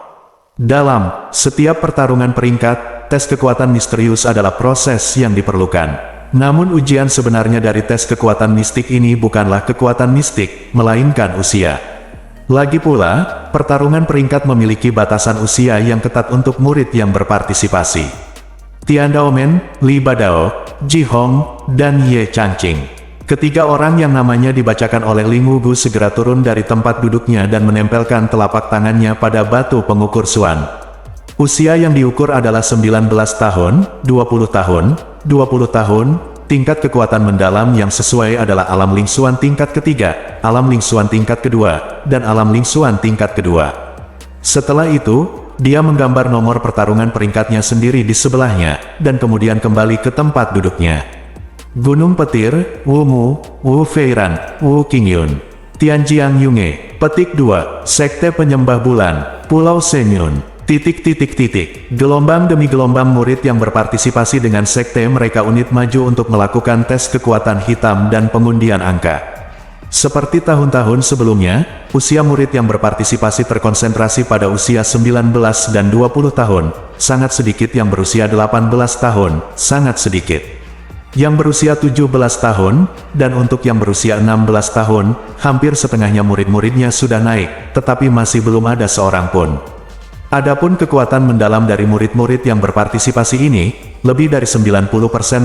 Dalam setiap pertarungan peringkat, tes kekuatan misterius adalah proses yang diperlukan. Namun ujian sebenarnya dari tes kekuatan mistik ini bukanlah kekuatan mistik, melainkan usia. Lagi pula, pertarungan peringkat memiliki batasan usia yang ketat untuk murid yang berpartisipasi. Tian Daomen, Li Badao, Ji Hong, dan Ye Changqing. Ketiga orang yang namanya dibacakan oleh Ling Wugu segera turun dari tempat duduknya dan menempelkan telapak tangannya pada batu pengukur suan. Usia yang diukur adalah 19 tahun, 20 tahun, 20 tahun, tingkat kekuatan mendalam yang sesuai adalah alam lingsuan tingkat ketiga, alam lingsuan tingkat kedua, dan alam lingsuan tingkat kedua. Setelah itu, dia menggambar nomor pertarungan peringkatnya sendiri di sebelahnya, dan kemudian kembali ke tempat duduknya. Gunung Petir, Wu Mu, Wu Feiran, Wu Qingyun. Tianjiang Yunge. Petik 2. Sekte Penyembah Bulan, Pulau Shenyun. Gelombang demi gelombang murid yang berpartisipasi dengan sekte mereka unit maju untuk melakukan tes kekuatan hitam dan pengundian angka. Seperti tahun-tahun sebelumnya, usia murid yang berpartisipasi terkonsentrasi pada usia 19 dan 20 tahun, sangat sedikit yang berusia 18 tahun, sangat sedikit. Yang berusia 17 tahun, dan untuk yang berusia 16 tahun, hampir setengahnya murid-muridnya sudah naik, tetapi masih belum ada seorang pun. Adapun kekuatan mendalam dari murid-murid yang berpartisipasi ini, lebih dari 90%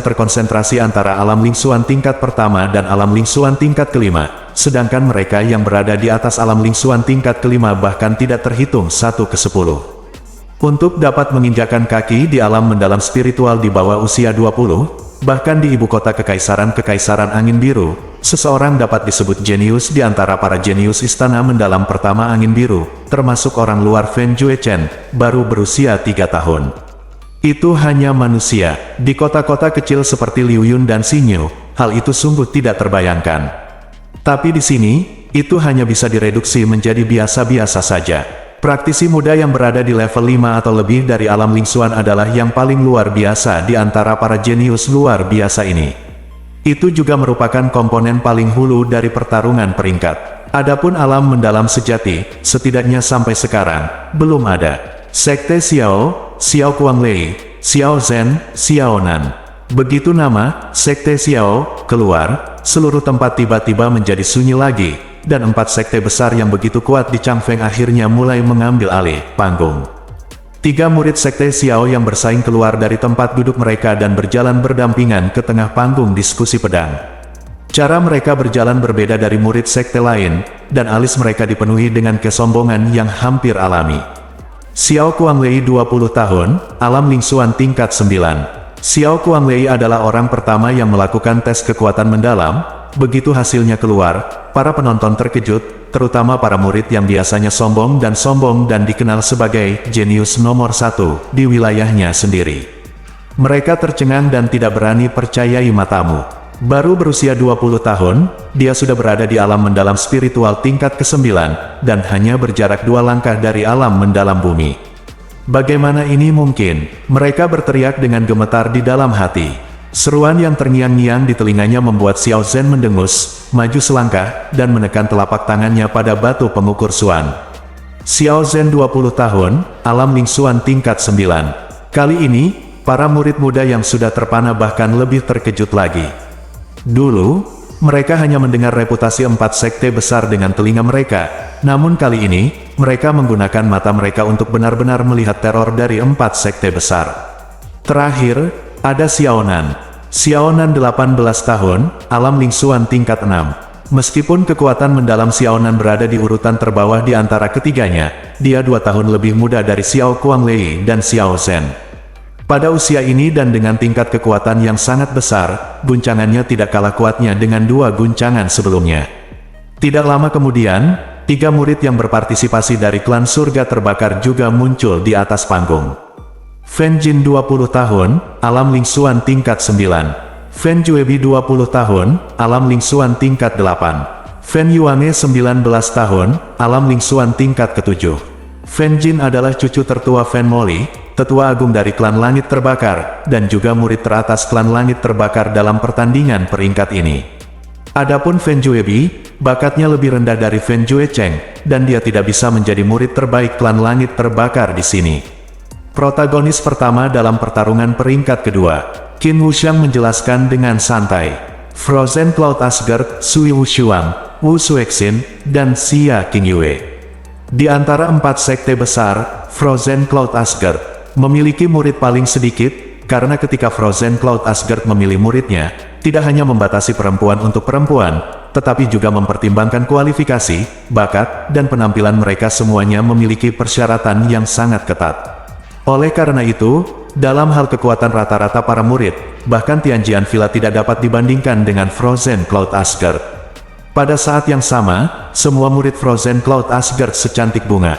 terkonsentrasi antara alam lingsuan tingkat pertama dan alam lingsuan tingkat kelima, sedangkan mereka yang berada di atas alam lingsuan tingkat kelima bahkan tidak terhitung 1/10. Untuk dapat menginjakkan kaki di alam mendalam spiritual di bawah usia 20, bahkan di ibu kota Kekaisaran Angin Biru, seseorang dapat disebut jenius di antara para jenius istana mendalam pertama angin biru, termasuk orang luar Fen Juechen, baru berusia 3 tahun. Itu hanya manusia. Di kota-kota kecil seperti Liuyun dan Xinyu, hal itu sungguh tidak terbayangkan. Tapi di sini, itu hanya bisa direduksi menjadi biasa-biasa saja. Praktisi muda yang berada di level 5 atau lebih dari alam Lingxuan adalah yang paling luar biasa di antara para jenius luar biasa ini. Itu juga merupakan komponen paling hulu dari pertarungan peringkat. Adapun alam mendalam sejati, setidaknya sampai sekarang, belum ada. Sekte Xiao, Xiao Kuanglei, Xiao Zhen, Xiao Nan. Begitu nama Sekte Xiao keluar, seluruh tempat tiba-tiba menjadi sunyi lagi, dan 4 sekte besar yang begitu kuat di Changfeng akhirnya mulai mengambil alih panggung. 3 murid Sekte Xiao yang bersaing keluar dari tempat duduk mereka dan berjalan berdampingan ke tengah panggung diskusi pedang. Cara mereka berjalan berbeda dari murid sekte lain, dan alis mereka dipenuhi dengan kesombongan yang hampir alami. Xiao Kuanglei 20 tahun, alam Lingxuan tingkat 9. Xiao Kuanglei adalah orang pertama yang melakukan tes kekuatan mendalam. Begitu hasilnya keluar, para penonton terkejut, terutama para murid yang biasanya sombong dan dikenal sebagai jenius nomor 1 di wilayahnya sendiri. Mereka tercengang dan tidak berani percayai matamu. Baru berusia 20 tahun, dia sudah berada di alam mendalam spiritual tingkat ke-9, dan hanya berjarak 2 langkah dari alam mendalam bumi. Bagaimana ini mungkin? Mereka berteriak dengan gemetar di dalam hati. Seruan yang terngiang-ngiang di telinganya membuat Xiao Zhen mendengus, maju selangkah, dan menekan telapak tangannya pada batu pengukur suan. Xiao Zhen 20 tahun, alam Lingxuan tingkat 9. Kali ini, para murid muda yang sudah terpana bahkan lebih terkejut lagi. Dulu, mereka hanya mendengar reputasi 4 sekte besar dengan telinga mereka, namun kali ini, mereka menggunakan mata mereka untuk benar-benar melihat teror dari 4 sekte besar. Terakhir, ada Xiao Nan. Xiao Nan 18 tahun, alam Lingxuan tingkat 6. Meskipun kekuatan mendalam Xiao Nan berada di urutan terbawah di antara ketiganya, dia 2 tahun lebih muda dari Xiao Kuanglei dan Xiao Zhen. Pada usia ini dan dengan tingkat kekuatan yang sangat besar, guncangannya tidak kalah kuatnya dengan 2 guncangan sebelumnya. Tidak lama kemudian, 3 murid yang berpartisipasi dari klan surga terbakar juga muncul di atas panggung. Fen Jin 20 tahun, alam Lingxuan tingkat 9. Fen Juebi 20 tahun, alam Lingxuan tingkat 8. Fen Yuange 19 tahun, alam Lingxuan tingkat ke-7. Fen Jin adalah cucu tertua Fen Moli, tetua agung dari klan Langit Terbakar, dan juga murid teratas klan Langit Terbakar dalam pertandingan peringkat ini. Adapun Fen Juebi, bakatnya lebih rendah dari Fen Juecheng, dan dia tidak bisa menjadi murid terbaik klan Langit Terbakar di sini. Protagonis pertama dalam pertarungan peringkat kedua, Qin Wuxiang menjelaskan dengan santai. Frozen Cloud Asgard, Sui Wushuang, Wu Suexin, dan Xia Qingyue. Di antara 4 sekte besar, Frozen Cloud Asgard memiliki murid paling sedikit, karena ketika Frozen Cloud Asgard memilih muridnya, tidak hanya membatasi perempuan untuk perempuan, tetapi juga mempertimbangkan kualifikasi, bakat, dan penampilan mereka semuanya memiliki persyaratan yang sangat ketat. Oleh karena itu, dalam hal kekuatan rata-rata para murid, bahkan Tianjian Villa tidak dapat dibandingkan dengan Frozen Cloud Asgard. Pada saat yang sama, semua murid Frozen Cloud Asgard secantik bunga.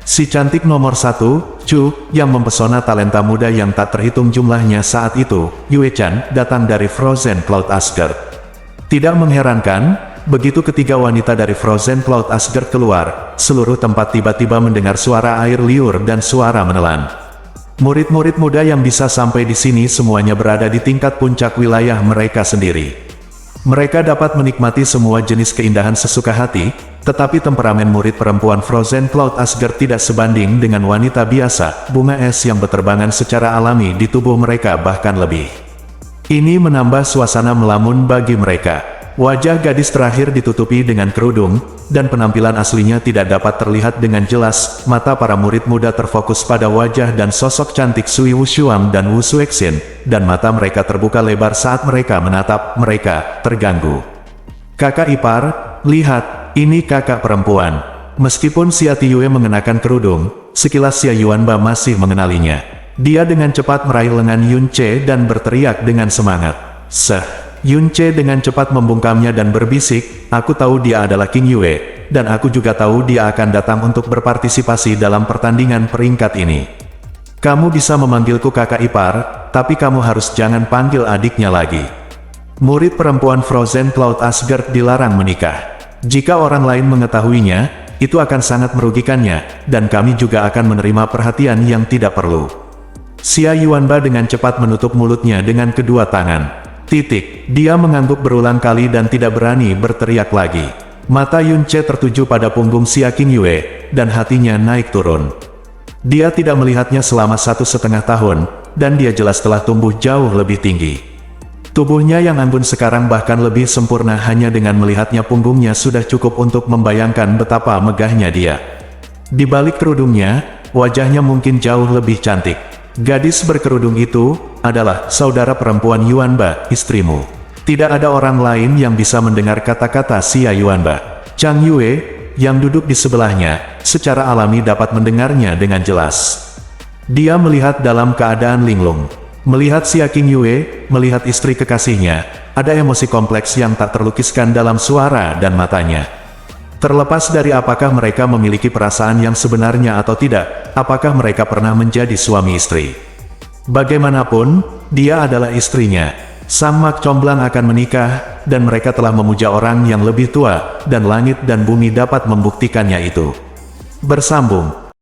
Si cantik nomor 1, Chu, yang mempesona talenta muda yang tak terhitung jumlahnya saat itu, Yue Chan, datang dari Frozen Cloud Asgard. Tidak mengherankan, begitu ketiga wanita dari Frozen Cloud Asgard keluar, seluruh tempat tiba-tiba mendengar suara air liur dan suara menelan. Murid-murid muda yang bisa sampai di sini semuanya berada di tingkat puncak wilayah mereka sendiri. Mereka dapat menikmati semua jenis keindahan sesuka hati, tetapi temperamen murid perempuan Frozen Cloud Asgard tidak sebanding dengan wanita biasa, bunga es yang berterbangan secara alami di tubuh mereka bahkan lebih. Ini menambah suasana melamun bagi mereka. Wajah gadis terakhir ditutupi dengan kerudung, dan penampilan aslinya tidak dapat terlihat dengan jelas. Mata para murid muda terfokus pada wajah dan sosok cantik Sui Wushuang dan Wu Suexin, dan mata mereka terbuka lebar saat mereka menatap mereka, terganggu. Kakak ipar, lihat, ini kakak perempuan. Meskipun Xia Tiyue mengenakan kerudung, sekilas Xia Yuanba masih mengenalinya. Dia dengan cepat meraih lengan Yun Che dan berteriak dengan semangat. Seh! Yun Ce dengan cepat membungkamnya dan berbisik, aku tahu dia adalah King Yue, dan aku juga tahu dia akan datang untuk berpartisipasi dalam pertandingan peringkat ini. Kamu bisa memanggilku kakak ipar, tapi kamu harus jangan panggil adiknya lagi. Murid perempuan Frozen Cloud Asgard dilarang menikah. Jika orang lain mengetahuinya, itu akan sangat merugikannya, dan kami juga akan menerima perhatian yang tidak perlu. Xia Yuanba dengan cepat menutup mulutnya dengan kedua tangan. Dia mengangguk berulang kali dan tidak berani berteriak lagi. Mata Yun Ce tertuju pada punggung Xia King Yue, dan hatinya naik turun. Dia tidak melihatnya selama 1,5 tahun, dan dia jelas telah tumbuh jauh lebih tinggi. Tubuhnya yang anggun sekarang bahkan lebih sempurna, hanya dengan melihatnya punggungnya sudah cukup untuk membayangkan betapa megahnya dia. Di balik kerudungnya, wajahnya mungkin jauh lebih cantik. Gadis berkerudung itu adalah saudara perempuan Yuanba, istrimu. Tidak ada orang lain yang bisa mendengar kata-kata Xia Yuanba. Chang Yue, yang duduk di sebelahnya, secara alami dapat mendengarnya dengan jelas. Dia melihat dalam keadaan linglung. Melihat Xia King Yue, melihat istri kekasihnya, ada emosi kompleks yang tak terlukiskan dalam suara dan matanya. Terlepas dari apakah mereka memiliki perasaan yang sebenarnya atau tidak, apakah mereka pernah menjadi suami istri. Bagaimanapun, dia adalah istrinya. Sang Mak Comblang akan menikah, dan mereka telah memuja orang yang lebih tua, dan langit dan bumi dapat membuktikannya itu. Bersambung.